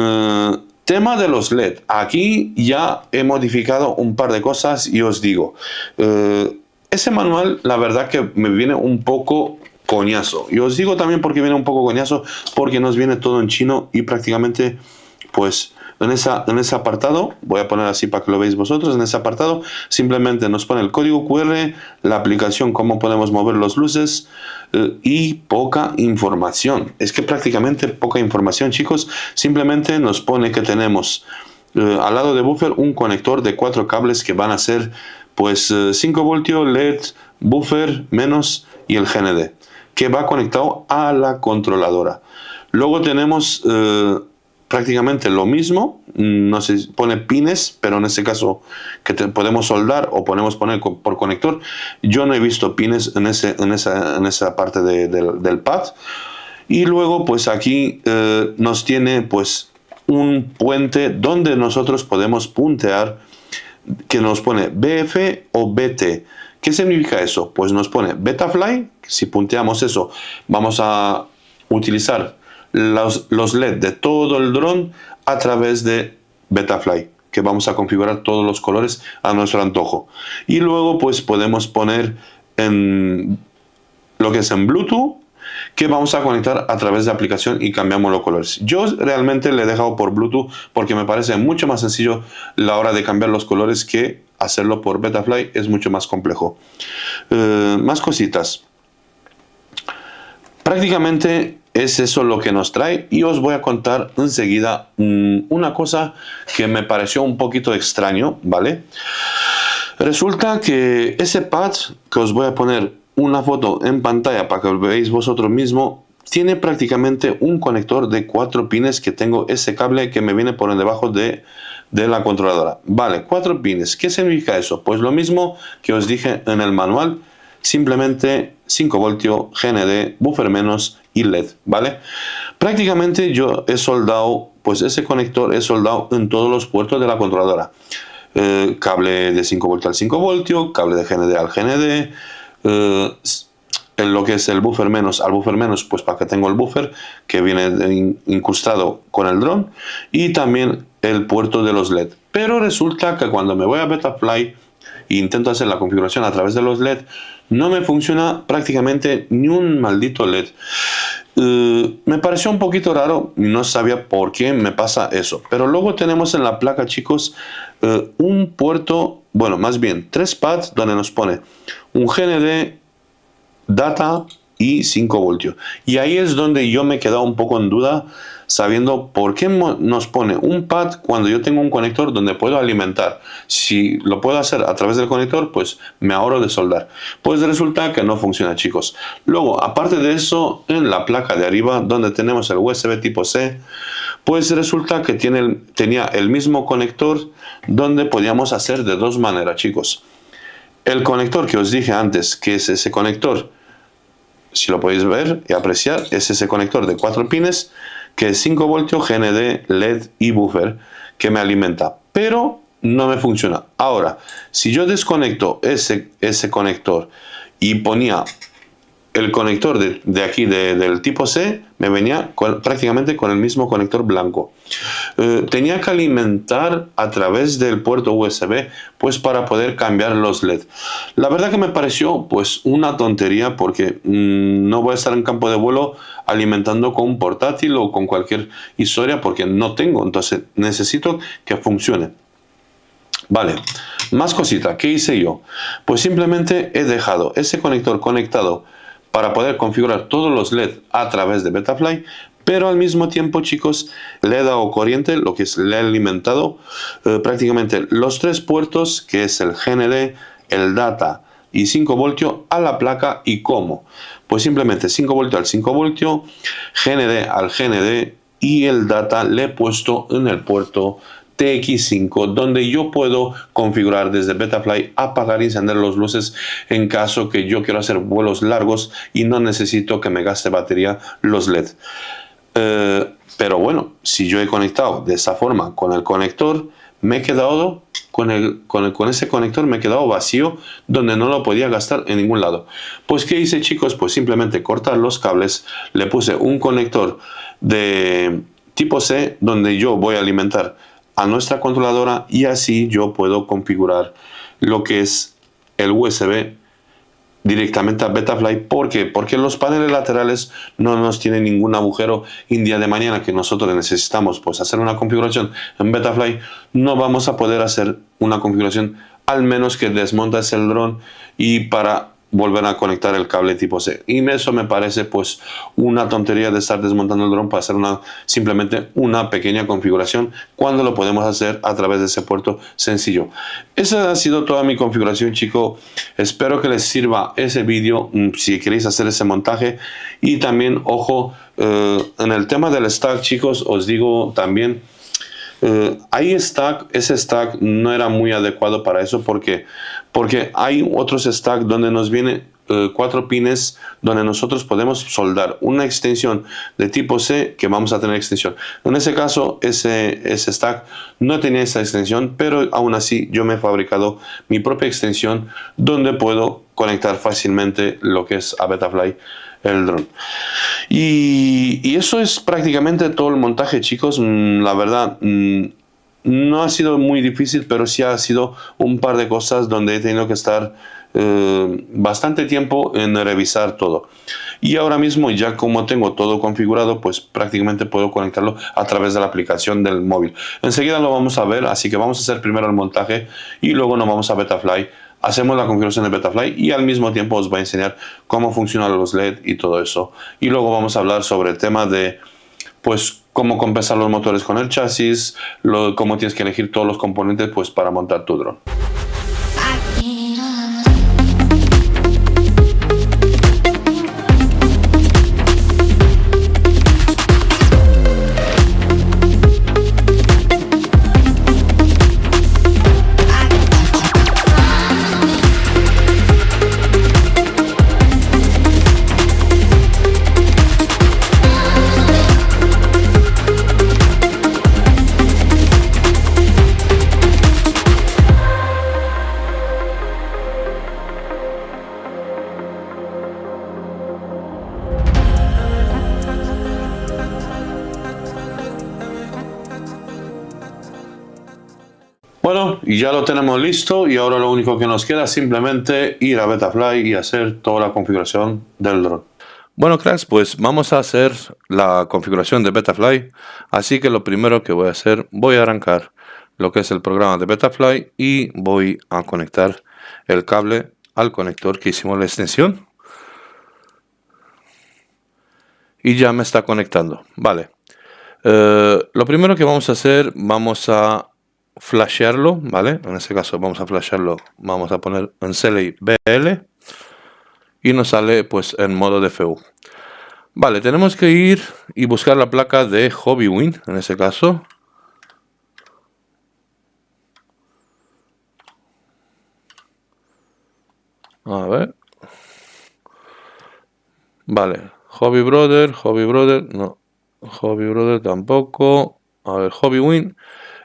Speaker 1: Tema de los LED. Aquí ya he modificado un par de cosas y os digo, ese manual la verdad que me viene un poco coñazo. Y os digo también porque viene un poco coñazo, porque nos viene todo en chino y prácticamente pues en ese apartado, voy a poner así para que lo veáis vosotros, en ese apartado simplemente nos pone el código QR, la aplicación, cómo podemos mover las luces y poca información. Es que prácticamente poca información, chicos. Simplemente nos pone que tenemos al lado de buffer un conector de 4 cables que van a ser pues 5 voltios, LED, buffer menos y el GND, que va conectado a la controladora. Luego tenemos prácticamente lo mismo, no se pone pines, pero en este caso que podemos soldar o podemos poner por conector. Yo no he visto pines en esa parte del pad. Y luego pues aquí nos tiene pues un puente donde nosotros podemos puntear, que nos pone BF o BT. ¿Qué significa eso? Pues nos pone Betafly. Si punteamos eso, vamos a utilizar los LED de todo el dron a través de Betafly, que vamos a configurar todos los colores a nuestro antojo. Y luego pues podemos poner en lo que es en Bluetooth, que vamos a conectar a través de aplicación y cambiamos los colores. Yo realmente le he dejado por Bluetooth porque me parece mucho más sencillo la hora de cambiar los colores que hacerlo por Betafly, es mucho más complejo. Más cositas. Prácticamente es eso lo que nos trae y os voy a contar enseguida una cosa que me pareció un poquito extraño, ¿vale? Resulta que ese pad, que os voy a poner una foto en pantalla para que lo veáis vosotros mismos, tiene prácticamente un conector de 4 pines, que tengo ese cable que me viene por debajo de la controladora. Vale, 4 pines. ¿Qué significa eso? Pues lo mismo que os dije en el manual, simplemente 5 voltios, GND, buffer menos y LED, ¿vale? Prácticamente yo he soldado, pues ese conector he soldado en todos los puertos de la controladora. Cable de 5 voltios al 5 voltios, cable de GND al GND, en lo que es el buffer menos al buffer menos, pues para que tengo el buffer que viene incrustado con el dron, y también el puerto de los LED. Pero resulta que cuando me voy a Betafly e intento hacer la configuración a través de los LED, no me funciona prácticamente ni un maldito LED. Me pareció un poquito raro y no sabía por qué me pasa eso. Pero luego tenemos en la placa, chicos, un puerto, bueno, más bien 3 pads donde nos pone un GND, data y 5 voltios. Y ahí es donde yo me he quedado un poco en duda, sabiendo por qué nos pone un pad cuando yo tengo un conector donde puedo alimentar. Si lo puedo hacer a través del conector, pues me ahorro de soldar. Pues resulta que no funciona, chicos. Luego, aparte de eso, en la placa de arriba, donde tenemos el USB tipo C, pues resulta que tenía el mismo conector donde podíamos hacer de dos maneras, chicos. El conector que os dije antes, que es ese conector, si lo podéis ver y apreciar, es ese conector de 4 pines, que es 5 voltios, GND, LED y buffer, que me alimenta, pero no me funciona. Ahora, si yo desconecto ese conector y ponía el conector de aquí del tipo C, me venía prácticamente con el mismo conector blanco. Tenía que alimentar a través del puerto USB, pues para poder cambiar los LED. La verdad que me pareció pues una tontería, porque no voy a estar en campo de vuelo alimentando con un portátil o con cualquier historia, porque no tengo, entonces necesito que funcione. Vale, más cosita. ¿Qué hice yo? Pues simplemente he dejado ese conector conectado para poder configurar todos los LED a través de Betafly, pero al mismo tiempo, chicos, le he dado corriente, lo que es, le he alimentado prácticamente los 3 puertos, que es el GND, el data y 5 voltios a la placa. ¿Y cómo? Pues simplemente 5 voltios al 5 voltios, GND al GND y el data le he puesto en el puerto TX5, donde yo puedo configurar desde Betaflight apagar y encender las luces en caso que yo quiero hacer vuelos largos y no necesito que me gaste batería los LED. Pero bueno, si yo he conectado de esa forma con el conector, me he quedado con ese conector me he quedado vacío, donde no lo podía gastar en ningún lado. Pues ¿qué hice, chicos? Pues simplemente cortar los cables, le puse un conector de tipo C donde yo voy a alimentar a nuestra controladora y así yo puedo configurar lo que es el USB directamente a Betaflight. ¿Por qué? Porque los paneles laterales no nos tienen ningún agujero y un día de mañana que nosotros necesitamos pues hacer una configuración en Betaflight, no vamos a poder hacer una configuración al menos que desmontes el dron y para volver a conectar el cable tipo C. Y eso me parece pues una tontería de estar desmontando el dron para hacer simplemente una pequeña configuración cuando lo podemos hacer a través de ese puerto sencillo. Esa ha sido toda mi configuración, chicos. Espero que les sirva ese vídeo si queréis hacer ese montaje. Y también, ojo, en el tema del stack, chicos, os digo también, ese stack no era muy adecuado para eso porque hay otros stack donde nos viene 4 pines donde nosotros podemos soldar una extensión de tipo C que vamos a tener extensión. En ese caso ese stack no tenía esa extensión, pero aún así yo me he fabricado mi propia extensión donde puedo conectar fácilmente lo que es a Betaflight el dron. Y eso es prácticamente todo el montaje, chicos. La verdad, no ha sido muy difícil, pero sí ha sido un par de cosas donde he tenido que estar bastante tiempo en revisar todo. Y ahora mismo, ya como tengo todo configurado, pues prácticamente puedo conectarlo a través de la aplicación del móvil. Enseguida lo vamos a ver, así que vamos a hacer primero el montaje y luego nos vamos a Betaflight. Hacemos la configuración de Betaflight y al mismo tiempo os voy a enseñar cómo funcionan los LED y todo eso. Y luego vamos a hablar sobre el tema de pues cómo compensar los motores con el chasis, cómo tienes que elegir todos los componentes pues para montar tu dron. Bueno, y ya lo tenemos listo y ahora lo único que nos queda es simplemente ir a Betaflight y hacer toda la configuración del dron. Bueno, cracks, pues vamos a hacer la configuración de Betaflight. Así que lo primero que voy a hacer, voy a arrancar lo que es el programa de Betaflight y voy a conectar el cable al conector que hicimos la extensión. Y ya me está conectando. Vale. Lo primero que vamos a hacer, vamos a flashearlo, ¿vale? En este caso vamos a flashearlo, vamos a poner en CLI BL y nos sale pues en modo DFU. Vale, tenemos que ir y buscar la placa de Hobbywing, en ese caso. A ver. Vale, Hobby Brother, no. Hobby Brother tampoco. A ver, Hobbywing,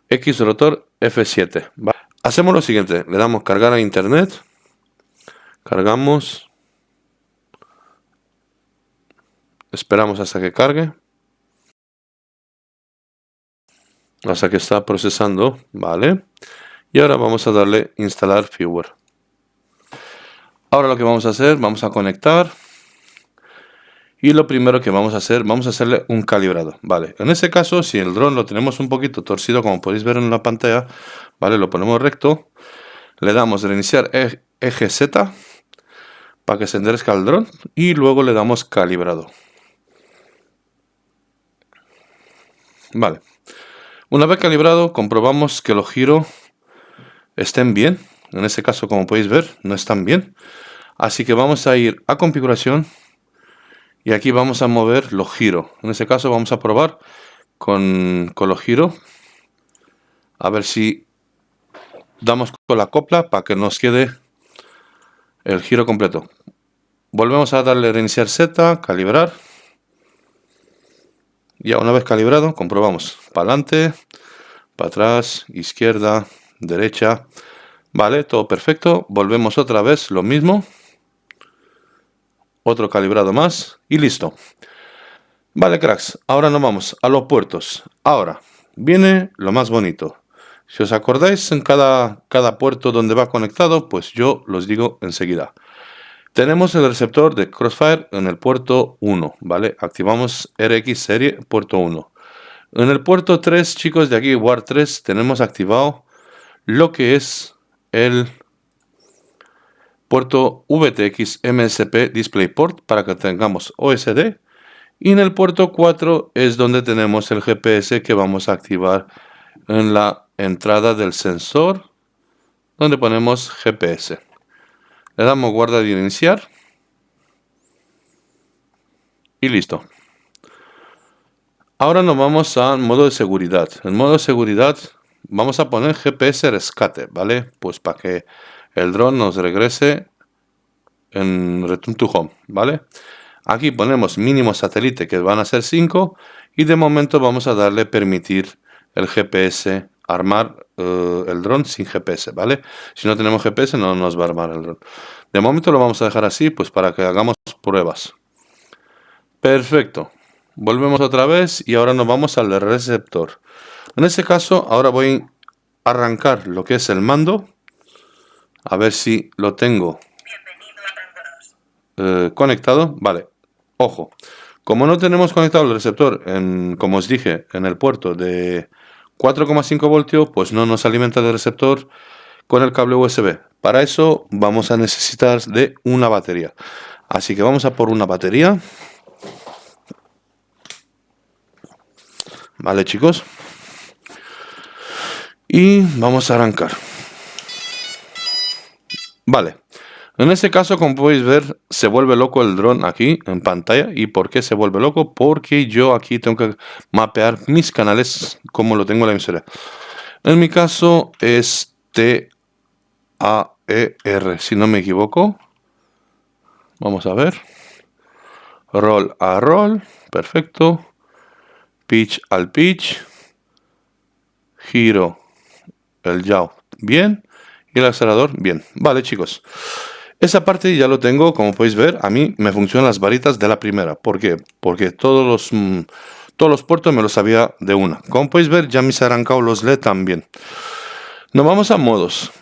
Speaker 1: X rotor F7. Vale. Hacemos lo siguiente, le damos cargar a internet. Cargamos. Esperamos hasta que cargue. Hasta que está procesando. Vale. Y ahora vamos a darle instalar firmware. Ahora lo que vamos a hacer, vamos a conectar. Y lo primero que vamos a hacer, vamos a hacerle un calibrado. Vale. En este caso, si el dron lo tenemos un poquito torcido, como podéis ver en la pantalla, vale, lo ponemos recto. Le damos reiniciar eje Z para que se enderezca el dron. Y luego le damos calibrado. Vale. Una vez calibrado, comprobamos que los giros estén bien. En este caso, como podéis ver, no están bien. Así que vamos a ir a configuración. Y aquí vamos a mover los giros. En este caso vamos a probar con los giros. A ver si damos con la copla para que nos quede el giro completo. Volvemos a darle reiniciar Z, calibrar. Ya una vez calibrado, comprobamos. Para adelante, para atrás, izquierda, derecha. Vale, todo perfecto. Volvemos otra vez, lo mismo. Otro calibrado más y listo. Vale, cracks, ahora nos vamos a los puertos. Ahora viene lo más bonito. Si os acordáis en cada puerto donde va conectado, pues yo los digo enseguida. Tenemos el receptor de Crossfire en el puerto 1, ¿vale? Activamos RX serie puerto 1. En el puerto 3, chicos, de aquí, War 3, tenemos activado lo que es el puerto VTX MSP DisplayPort para que tengamos OSD. Y en el puerto 4 es donde tenemos el GPS que vamos a activar en la entrada del sensor, donde ponemos GPS. Le damos guardar y iniciar. Y listo. Ahora nos vamos al modo de seguridad. En modo de seguridad vamos a poner GPS rescate, ¿vale? Pues para que el dron nos regrese en Return to Home, ¿vale? Aquí ponemos mínimo satélite, que van a ser 5, y de momento vamos a darle permitir el GPS, armar el dron sin GPS, ¿vale? Si no tenemos GPS no nos va a armar el dron. De momento lo vamos a dejar así, pues para que hagamos pruebas. Perfecto. Volvemos otra vez y ahora nos vamos al receptor. En este caso, ahora voy a arrancar lo que es el mando. A ver si lo tengo conectado. Vale. Ojo, como no tenemos conectado el receptor, como os dije, en el puerto de 4,5 voltios, pues no nos alimenta el receptor con el cable USB. Para eso vamos a necesitar de una batería. Así que vamos a por una batería. Vale, chicos. Y vamos a arrancar. Vale. En este caso, como podéis ver, se vuelve loco el dron aquí en pantalla. ¿Y por qué se vuelve loco? Porque yo aquí tengo que mapear mis canales como lo tengo en la emisora. En mi caso es TAER, si no me equivoco. Vamos a ver. Roll a roll, perfecto. Pitch al pitch. Giro el yaw, bien. Y el acelerador, bien. Vale, chicos. Esa parte ya lo tengo, como podéis ver, a mí me funcionan las varitas de la primera. ¿Por qué? Porque todos los puertos me los sabía de una. Como podéis ver, ya me se han arrancado los LED también. Nos vamos a modos.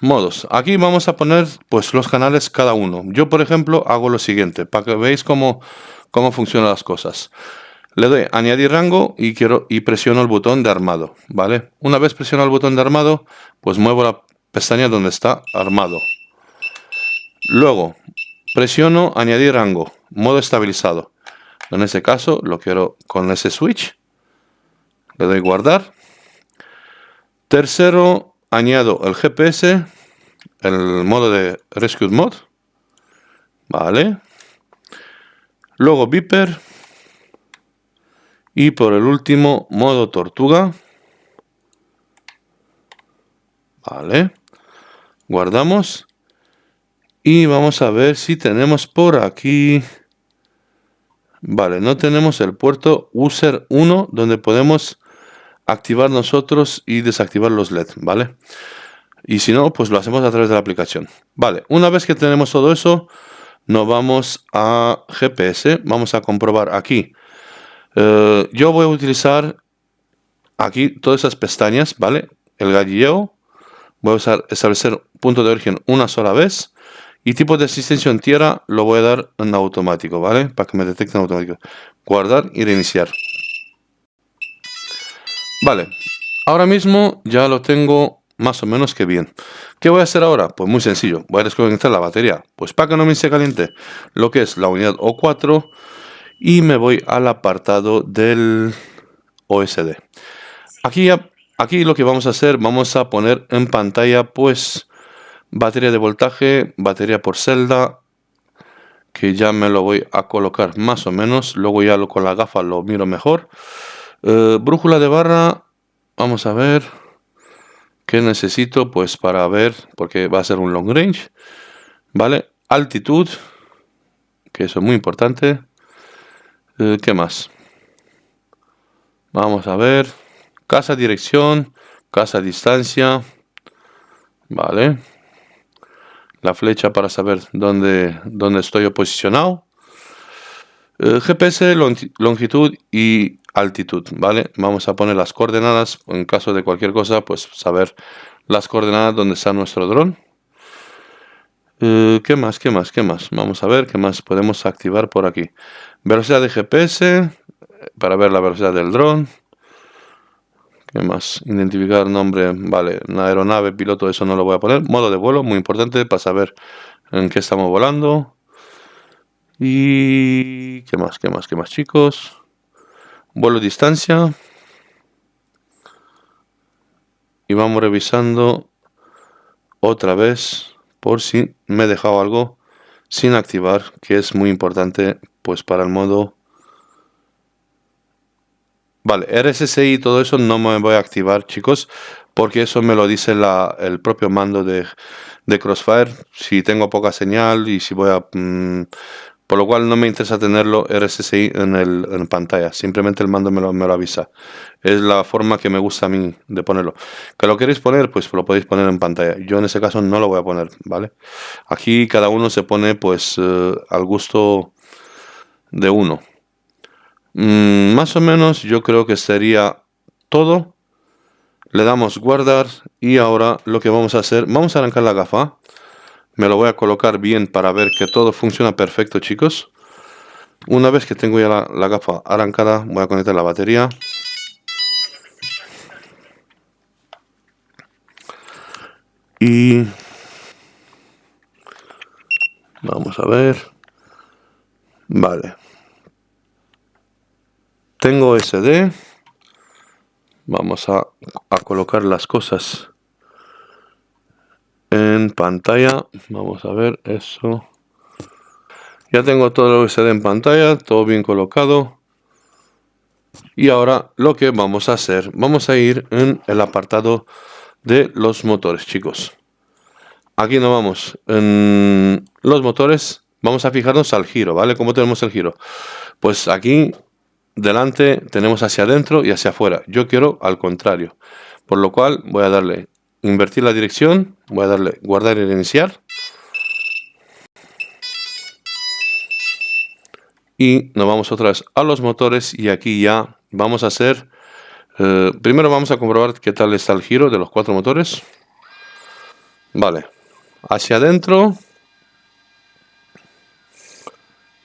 Speaker 1: Aquí vamos a poner pues los canales cada uno. Yo, por ejemplo, hago lo siguiente, para que veáis cómo funcionan las cosas. Le doy añadir rango y presiono el botón de armado, ¿vale? Una vez presiono el botón de armado, pues muevo la pestaña donde está armado. Luego, presiono añadir rango, modo estabilizado. En este caso, lo quiero con ese switch. Le doy guardar. Tercero, añado el GPS, el modo de Rescue Mode. Vale. Luego Viper. Y por el último, modo tortuga. Vale. Guardamos. Y vamos a ver si tenemos por aquí. Vale, no tenemos el puerto User 1 donde podemos activar nosotros y desactivar los LED, ¿vale? Y si no, pues lo hacemos a través de la aplicación. Vale, una vez que tenemos todo eso, nos vamos a GPS. Vamos a comprobar aquí. Yo voy a utilizar aquí todas esas pestañas, ¿vale? El gallileo. Voy a usar establecer punto de origen una sola vez. Y tipo de asistencia en tierra lo voy a dar en automático, ¿vale? Para que me detecte en automático. Guardar y reiniciar. Vale. Ahora mismo ya lo tengo más o menos que bien. ¿Qué voy a hacer ahora? Pues muy sencillo. Voy a desconectar la batería. Pues para que no me se caliente lo que es la unidad O4. Y me voy al apartado del OSD. Aquí lo que vamos a hacer, vamos a poner en pantalla pues batería de voltaje, batería por celda, que ya me lo voy a colocar más o menos. Luego ya con la gafa lo miro mejor. Brújula de barra, vamos a ver. ¿Qué necesito? Pues para ver, porque va a ser un long range, ¿vale? Altitud, que eso es muy importante. ¿Qué más? Vamos a ver. Casa dirección, casa distancia, ¿vale? La flecha para saber dónde estoy yo posicionado. GPS, longitud y altitud, ¿vale? Vamos a poner las coordenadas, en caso de cualquier cosa, pues saber las coordenadas donde está nuestro dron. ¿Qué más? ¿Qué más? ¿Qué más? Vamos a ver qué más podemos activar por aquí. Velocidad de GPS, para ver la velocidad del dron. ¿Qué más? Identificar nombre, vale, una aeronave, piloto, eso no lo voy a poner. Modo de vuelo, muy importante para saber en qué estamos volando. Y ¿qué más? ¿Qué más? ¿Qué más, chicos? Vuelo distancia. Y vamos revisando otra vez por si me he dejado algo sin activar, que es muy importante pues para el modo. Vale, RSSI y todo eso no me voy a activar, chicos, porque eso me lo dice el propio mando de Crossfire, si tengo poca señal y si voy a... por lo cual no me interesa tenerlo RSSI en pantalla, simplemente el mando me lo avisa. Es la forma que me gusta a mí de ponerlo. ¿Que lo queréis poner? Pues lo podéis poner en pantalla. Yo en ese caso no lo voy a poner, ¿vale? Aquí cada uno se pone pues al gusto de uno. Más o menos yo creo que sería todo. Le damos guardar y ahora lo que vamos a hacer, vamos a arrancar la gafa. Me lo voy a colocar bien para ver que todo funciona perfecto, chicos. Una vez que tengo ya la gafa arrancada, voy a conectar la batería. Y vamos a ver. Vale. Tengo SD. Vamos a colocar las cosas en pantalla. Vamos a ver eso. Ya tengo todo el SD en pantalla, todo bien colocado. Y ahora lo que vamos a hacer, vamos a ir en el apartado de los motores, chicos. Aquí nos vamos en los motores, vamos a fijarnos al giro, ¿vale? ¿Cómo tenemos el giro? Pues aquí delante tenemos hacia adentro y hacia afuera. Yo quiero al contrario, por lo cual voy a darle invertir la dirección, voy a darle guardar y reiniciar. Y nos vamos otra vez a los motores y aquí ya vamos a hacer, primero vamos a comprobar qué tal está el giro de los 4 motores. Vale, hacia adentro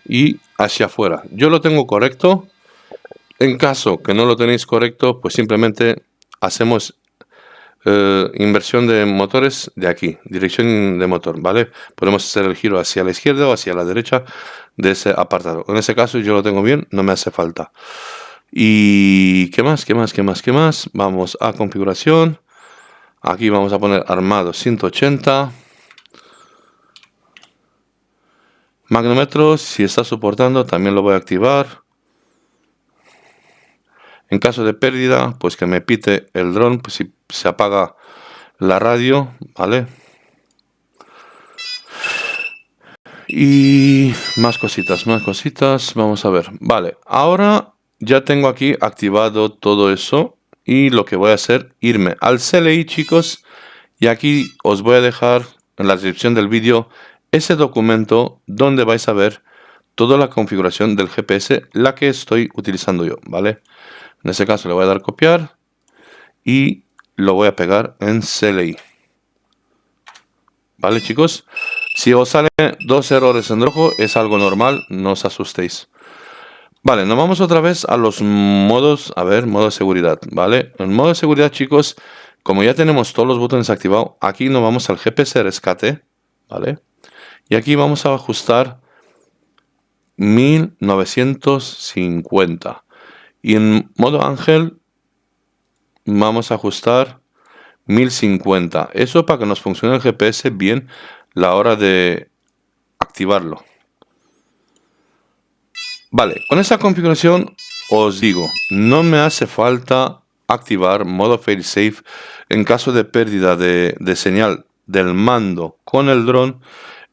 Speaker 1: y hacia afuera. Yo lo tengo correcto. En caso que no lo tenéis correcto, pues simplemente hacemos inversión de motores de aquí, dirección de motor, ¿vale? Podemos hacer el giro hacia la izquierda o hacia la derecha de ese apartado. En ese caso yo lo tengo bien, no me hace falta. Y ¿qué más? ¿Qué más? ¿Qué más? ¿Qué más? Vamos a configuración. Aquí vamos a poner armado 180. Magnómetros, si está soportando, también lo voy a activar. En caso de pérdida, pues que me pite el dron, pues si se apaga la radio, ¿vale? Y más cositas, vamos a ver. Vale, ahora ya tengo aquí activado todo eso. Y lo que voy a hacer, irme al CLI, chicos. Y aquí os voy a dejar en la descripción del vídeo ese documento donde vais a ver toda la configuración del GPS, la que estoy utilizando yo, ¿vale? En ese caso le voy a dar copiar y lo voy a pegar en CLI. ¿Vale, chicos? Si os salen 2 errores en rojo, es algo normal, no os asustéis. Vale, nos vamos otra vez a los modos, a ver, modo de seguridad, ¿vale? En modo de seguridad, chicos, como ya tenemos todos los botones activados, aquí nos vamos al GPS rescate, ¿vale? Y aquí vamos a ajustar 1950. Y en modo ángel vamos a ajustar 1050. Eso para que nos funcione el GPS bien la hora de activarlo. Vale, con esta configuración os digo, no me hace falta activar modo failsafe en caso de pérdida de señal del mando con el dron.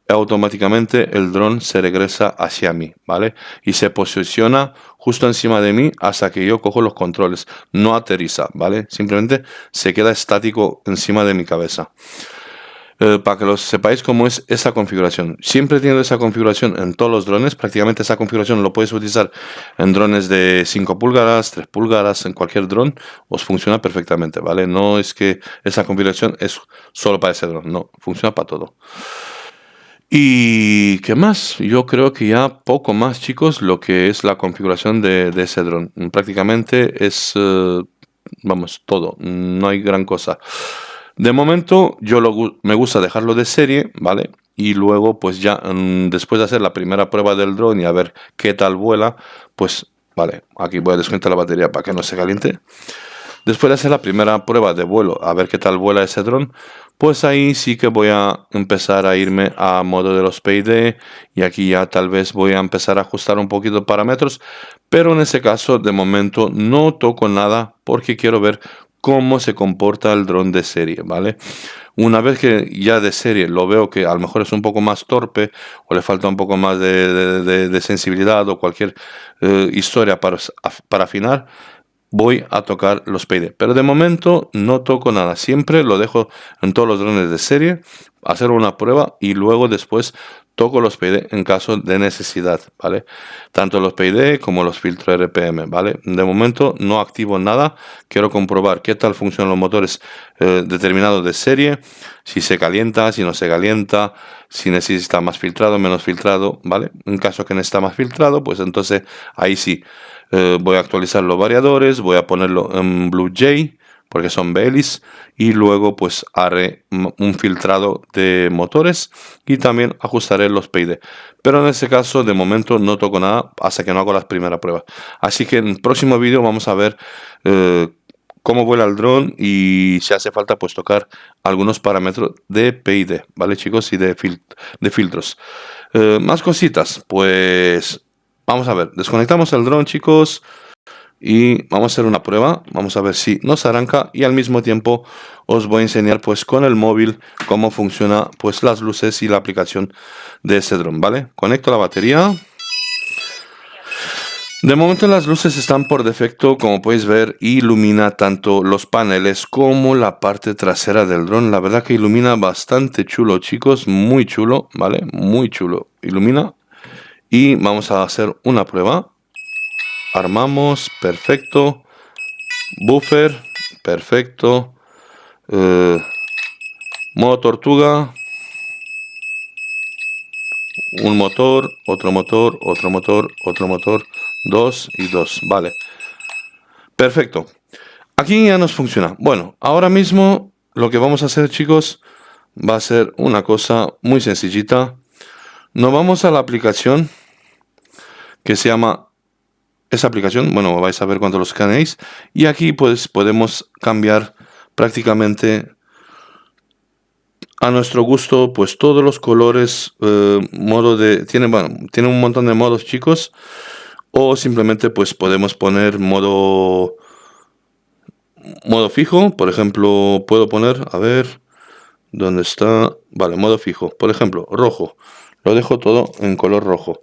Speaker 1: Automáticamente el dron se regresa hacia mí, ¿vale? Y se posiciona justo encima de mí hasta que yo cojo los controles. No aterriza, ¿vale? Simplemente se queda estático encima de mi cabeza. Para que lo sepáis cómo es esa configuración. Siempre teniendo esa configuración en todos los drones. Prácticamente esa configuración lo podéis utilizar en drones de 5 pulgadas, 3 pulgadas, en cualquier dron. Os funciona perfectamente, ¿vale? No es que esa configuración es solo para ese dron. No, funciona para todo. ¿Y qué más? Yo creo que ya poco más, chicos, lo que es la configuración de ese dron. Prácticamente es, vamos, todo. No hay gran cosa. De momento, me gusta dejarlo de serie, ¿vale? Y luego, pues ya, después de hacer la primera prueba del dron y a ver qué tal vuela, pues, vale, aquí voy a desconectar la batería para que no se caliente. Después de hacer la primera prueba de vuelo, a ver qué tal vuela ese dron, pues ahí sí que voy a empezar a irme a modo de los PID y aquí ya tal vez voy a empezar a ajustar un poquito parámetros, pero en ese caso de momento no toco nada porque quiero ver cómo se comporta el dron de serie, ¿vale? Una vez que ya de serie lo veo que a lo mejor es un poco más torpe o le falta un poco más de sensibilidad o cualquier historia para afinar, voy a tocar los PID. Pero de momento no toco nada. Siempre lo dejo en todos los drones de serie, hacer una prueba y luego después toco los PID en caso de necesidad, ¿vale? Tanto los PID como los filtros RPM, ¿vale? De momento no activo nada. Quiero comprobar qué tal funcionan los motores determinados de serie, si se calienta, si no se calienta, si necesita más filtrado, menos filtrado, ¿vale? En caso que necesita más filtrado, pues entonces ahí sí. Voy a actualizar los variadores, voy a ponerlo en BlueJ porque son Belis y luego pues haré un filtrado de motores y también ajustaré los PID. Pero en este caso de momento no toco nada hasta que no hago las primeras pruebas. Así que en el próximo vídeo vamos a ver cómo vuela el dron y si hace falta pues tocar algunos parámetros de PID, ¿vale, chicos? Y de filtros. Más cositas, pues vamos a ver, desconectamos el dron, chicos, y vamos a hacer una prueba. Vamos a ver si nos arranca y al mismo tiempo os voy a enseñar pues con el móvil cómo funciona pues las luces y la aplicación de ese dron, ¿vale? Conecto la batería. De momento las luces están por defecto, como podéis ver, ilumina tanto los paneles como la parte trasera del dron. La verdad que ilumina bastante chulo, chicos, muy chulo, ¿vale? Muy chulo, ilumina. Y vamos a hacer una prueba. Armamos, perfecto. Buffer, perfecto. Modo tortuga. Un motor, otro motor, otro motor, otro motor. 2 y 2, vale. Perfecto. Aquí ya nos funciona. Bueno, ahora mismo lo que vamos a hacer, chicos, va a ser una cosa muy sencillita. Nos vamos a la aplicación que se llama esa aplicación. Bueno, vais a ver cuando lo escaneéis. Y aquí pues podemos cambiar prácticamente a nuestro gusto pues todos los colores. Tiene un montón de modos, chicos. O simplemente pues podemos poner modo fijo. Por ejemplo, puedo poner, a ver, ¿dónde está? Vale, modo fijo. Por ejemplo, rojo. Lo dejo todo en color rojo.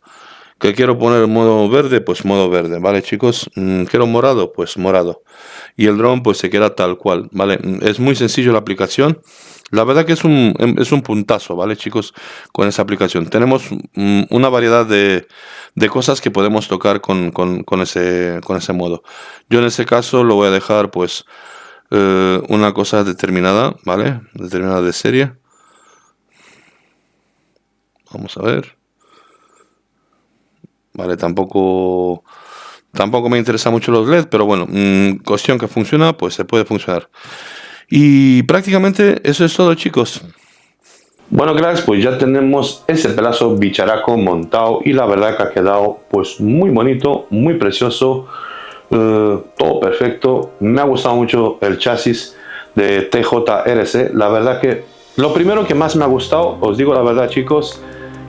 Speaker 1: ¿Que quiero poner modo verde? Pues modo verde, ¿vale, chicos? ¿Quiero morado? Pues morado. Y el dron pues se queda tal cual, ¿vale? Es muy sencillo la aplicación. La verdad que es un puntazo, ¿vale, chicos? Con esa aplicación. Tenemos una variedad de cosas que podemos tocar con ese modo. Yo en ese caso lo voy a dejar pues una cosa determinada, ¿vale? Determinada de serie. Vamos a ver. Vale, tampoco me interesa mucho los LED, pero bueno, cuestión que funciona, pues se puede funcionar. Y prácticamente eso es todo, chicos. Bueno, cracks, pues ya tenemos ese pedazo bicharaco montado y la verdad que ha quedado pues muy bonito, muy precioso, todo perfecto. Me ha gustado mucho el chasis de TJRC. La verdad que lo primero que más me ha gustado, os digo la verdad, chicos,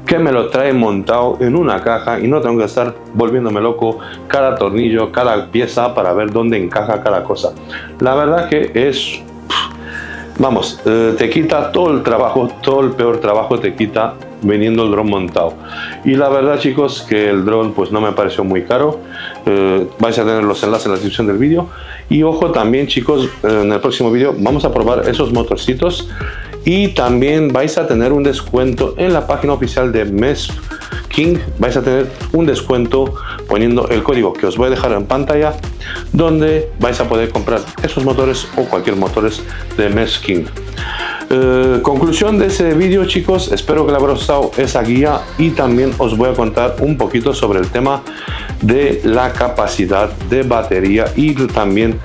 Speaker 1: que me lo trae montado en una caja y no tengo que estar volviéndome loco cada tornillo, cada pieza para ver dónde encaja cada cosa. La verdad que es, vamos, te quita todo el trabajo, todo el peor trabajo te quita veniendo el dron montado. Y la verdad, chicos, que el dron pues no me pareció muy caro. Vais a tener los enlaces en la descripción del vídeo. Y ojo también, chicos, en el próximo vídeo vamos a probar esos motorcitos y también vais a tener un descuento en la página oficial de Meshking. Vais a tener un descuento poniendo el código que os voy a dejar en pantalla, donde vais a poder comprar esos motores o cualquier motores de Meshking. Conclusión de ese vídeo, chicos, espero que les haya gustado esa guía y también os voy a contar un poquito sobre el tema de la capacidad de batería y también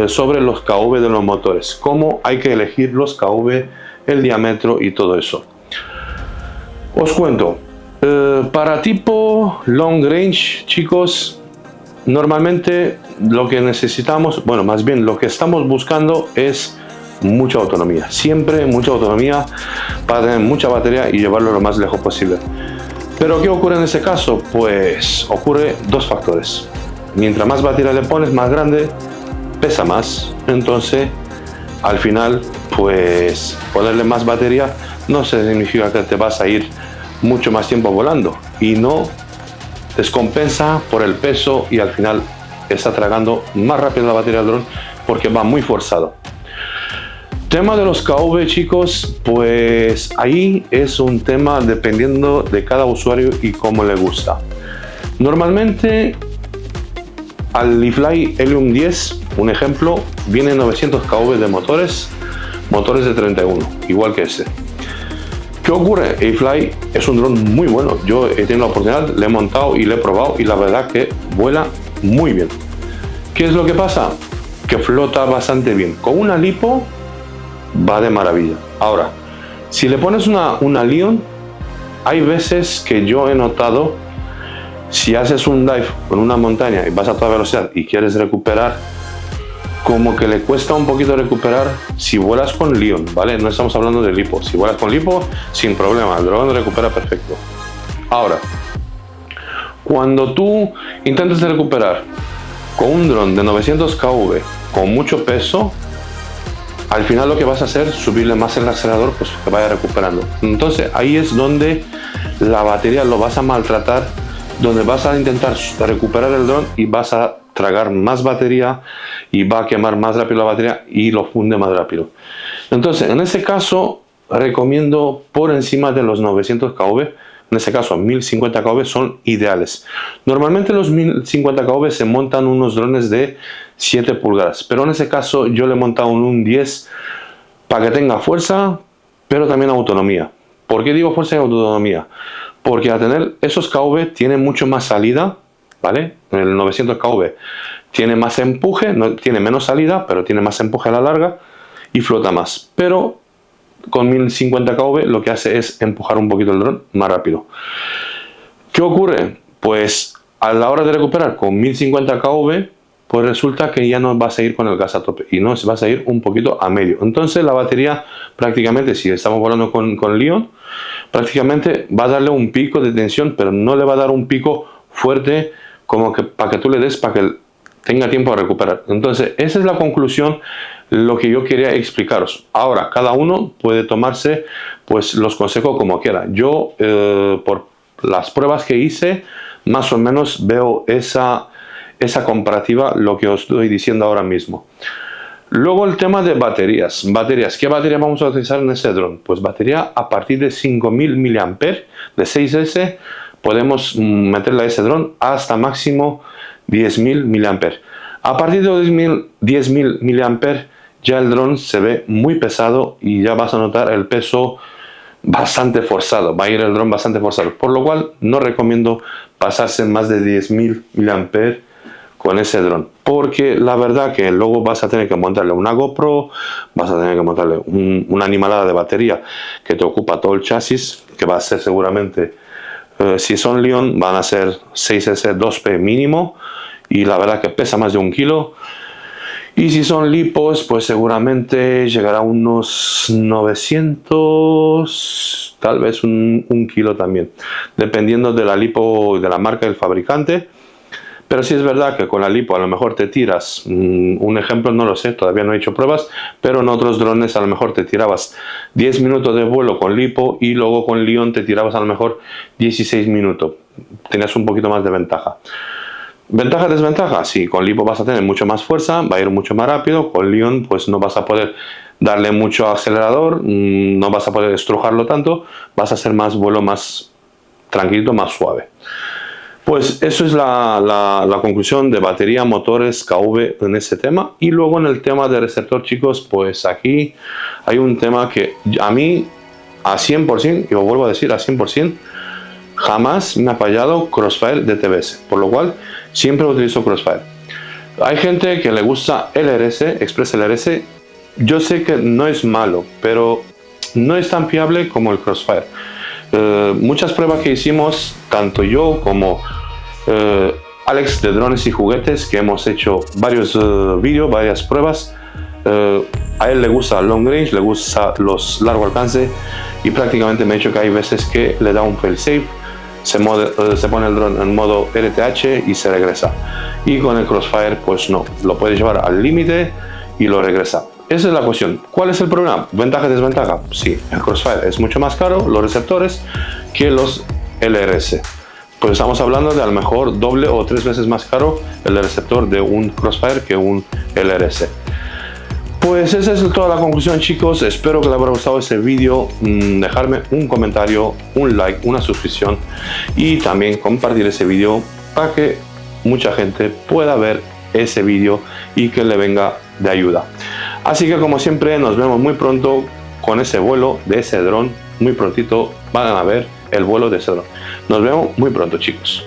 Speaker 1: sobre los KV de los motores, cómo hay que elegir los KV, el diámetro y todo eso. Os cuento, para tipo long range, chicos, normalmente lo que necesitamos, bueno, más bien lo que estamos buscando es mucha autonomía, siempre mucha autonomía para tener mucha batería y llevarlo lo más lejos posible. Pero ¿qué ocurre en ese caso? Pues ocurre dos factores. Mientras más batería le pones, más grande, pesa más. Entonces, al final, pues ponerle más batería no significa que te vas a ir mucho más tiempo volando y no descompensa por el peso y al final está tragando más rápido la batería del dron porque va muy forzado. Tema de los KV, chicos, pues ahí es un tema dependiendo de cada usuario y cómo le gusta. Normalmente al eFly Helium 10, un ejemplo, viene 900 KV de motores de 31, igual que este. ¿Qué ocurre? eFly es un dron muy bueno. Yo he tenido la oportunidad, le he montado y le he probado y la verdad que vuela muy bien. ¿Qué es lo que pasa? Que flota bastante bien. Con una lipo va de maravilla. Ahora, si le pones una Lion, hay veces que yo he notado, si haces un dive con una montaña y vas a toda velocidad y quieres recuperar, como que le cuesta un poquito recuperar si vuelas con Lion, ¿vale? No estamos hablando de lipo. Si vuelas con lipo, sin problema, el dron recupera perfecto. Ahora, cuando tú intentas recuperar con un dron de 900 kV con mucho peso, al final lo que vas a hacer es subirle más el acelerador, pues que vaya recuperando. Entonces ahí es donde la batería lo vas a maltratar, donde vas a intentar recuperar el dron y vas a tragar más batería y va a quemar más rápido la batería y lo funde más rápido. Entonces en ese caso recomiendo por encima de los 900 kV, en ese caso 1050 kV son ideales. Normalmente los 1050 kV se montan unos drones de 7 pulgadas, pero en ese caso yo le he montado un 10 para que tenga fuerza, pero también autonomía. ¿Por qué digo fuerza y autonomía? Porque al tener esos kV tiene mucho más salida, ¿vale? El 900 kV tiene más empuje, no, tiene menos salida, pero tiene más empuje a la larga y flota más. Pero con 1050 kV lo que hace es empujar un poquito el dron más rápido. ¿Qué ocurre? Pues a la hora de recuperar con 1050 kV, pues resulta que ya no vas a ir con el gas a tope y no vas a ir un poquito a medio. Entonces la batería prácticamente, si estamos volando con Lion, prácticamente va a darle un pico de tensión, pero no le va a dar un pico fuerte como que para que tú le des para que tenga tiempo a recuperar. Entonces esa es la conclusión, lo que yo quería explicaros. Ahora cada uno puede tomarse pues los consejos como quiera. Yo por las pruebas que hice más o menos veo esa comparativa, lo que os estoy diciendo ahora mismo. Luego el tema de baterías. ¿Qué batería vamos a utilizar en ese dron? Pues batería a partir de 5000 mAh de 6S podemos meterle a ese dron hasta máximo 10.000 mAh. A partir de 10.000 mAh ya el dron se ve muy pesado y ya vas a notar el peso bastante forzado, va a ir el dron bastante forzado, por lo cual no recomiendo pasarse más de 10.000 mAh con ese dron, porque la verdad que luego vas a tener que montarle una GoPro, vas a tener que montarle una animalada de batería que te ocupa todo el chasis, que va a ser seguramente, si son Lion van a ser 6S 2P mínimo, y la verdad que pesa más de 1 kilo. Y si son lipos, pues seguramente llegará a unos 900, tal vez un kilo también, dependiendo de la lipo, de la marca del fabricante. Pero sí es verdad que con la lipo a lo mejor te tiras, un ejemplo no lo sé, todavía no he hecho pruebas, pero en otros drones a lo mejor te tirabas 10 minutos de vuelo con lipo y luego con Lion te tirabas a lo mejor 16 minutos. Tenías un poquito más de ventaja. ¿Ventaja, desventaja? Sí, con lipo vas a tener mucho más fuerza, va a ir mucho más rápido, con Lion pues no vas a poder darle mucho acelerador, no vas a poder estrujarlo tanto, vas a hacer más vuelo más tranquilo, más suave. Pues eso es la conclusión de batería, motores, KV en ese tema. Y luego en el tema de receptor, chicos, pues aquí hay un tema que a mí a 100%, y lo vuelvo a decir a 100%, jamás me ha fallado Crossfire de TBS, por lo cual siempre utilizo Crossfire. Hay gente que le gusta LRS, Express LRS. Yo sé que no es malo, pero no es tan fiable como el Crossfire. Muchas pruebas que hicimos, tanto yo como Alex de Drones y Juguetes, que hemos hecho varios vídeos, varias pruebas, a él le gusta long range, le gusta los largo alcance, y prácticamente me ha dicho que hay veces que le da un failsafe, se pone el dron en modo RTH y se regresa. Y con el Crossfire pues no, lo puede llevar al límite y lo regresa. Esa es la cuestión. ¿Cuál es el problema? ¿Ventaja y desventaja? Sí, el Crossfire es mucho más caro, los receptores, que los LRS. Pues estamos hablando de a lo mejor doble o 3 veces más caro el receptor de un Crossfire que un LRS. Pues esa es toda la conclusión, chicos. Espero que les haya gustado este vídeo. Dejarme un comentario, un like, una suscripción y también compartir ese vídeo para que mucha gente pueda ver ese vídeo y que le venga de ayuda. Así que como siempre nos vemos muy pronto con ese vuelo de ese dron. Muy prontito van a ver el vuelo de ese dron. Nos vemos muy pronto, chicos.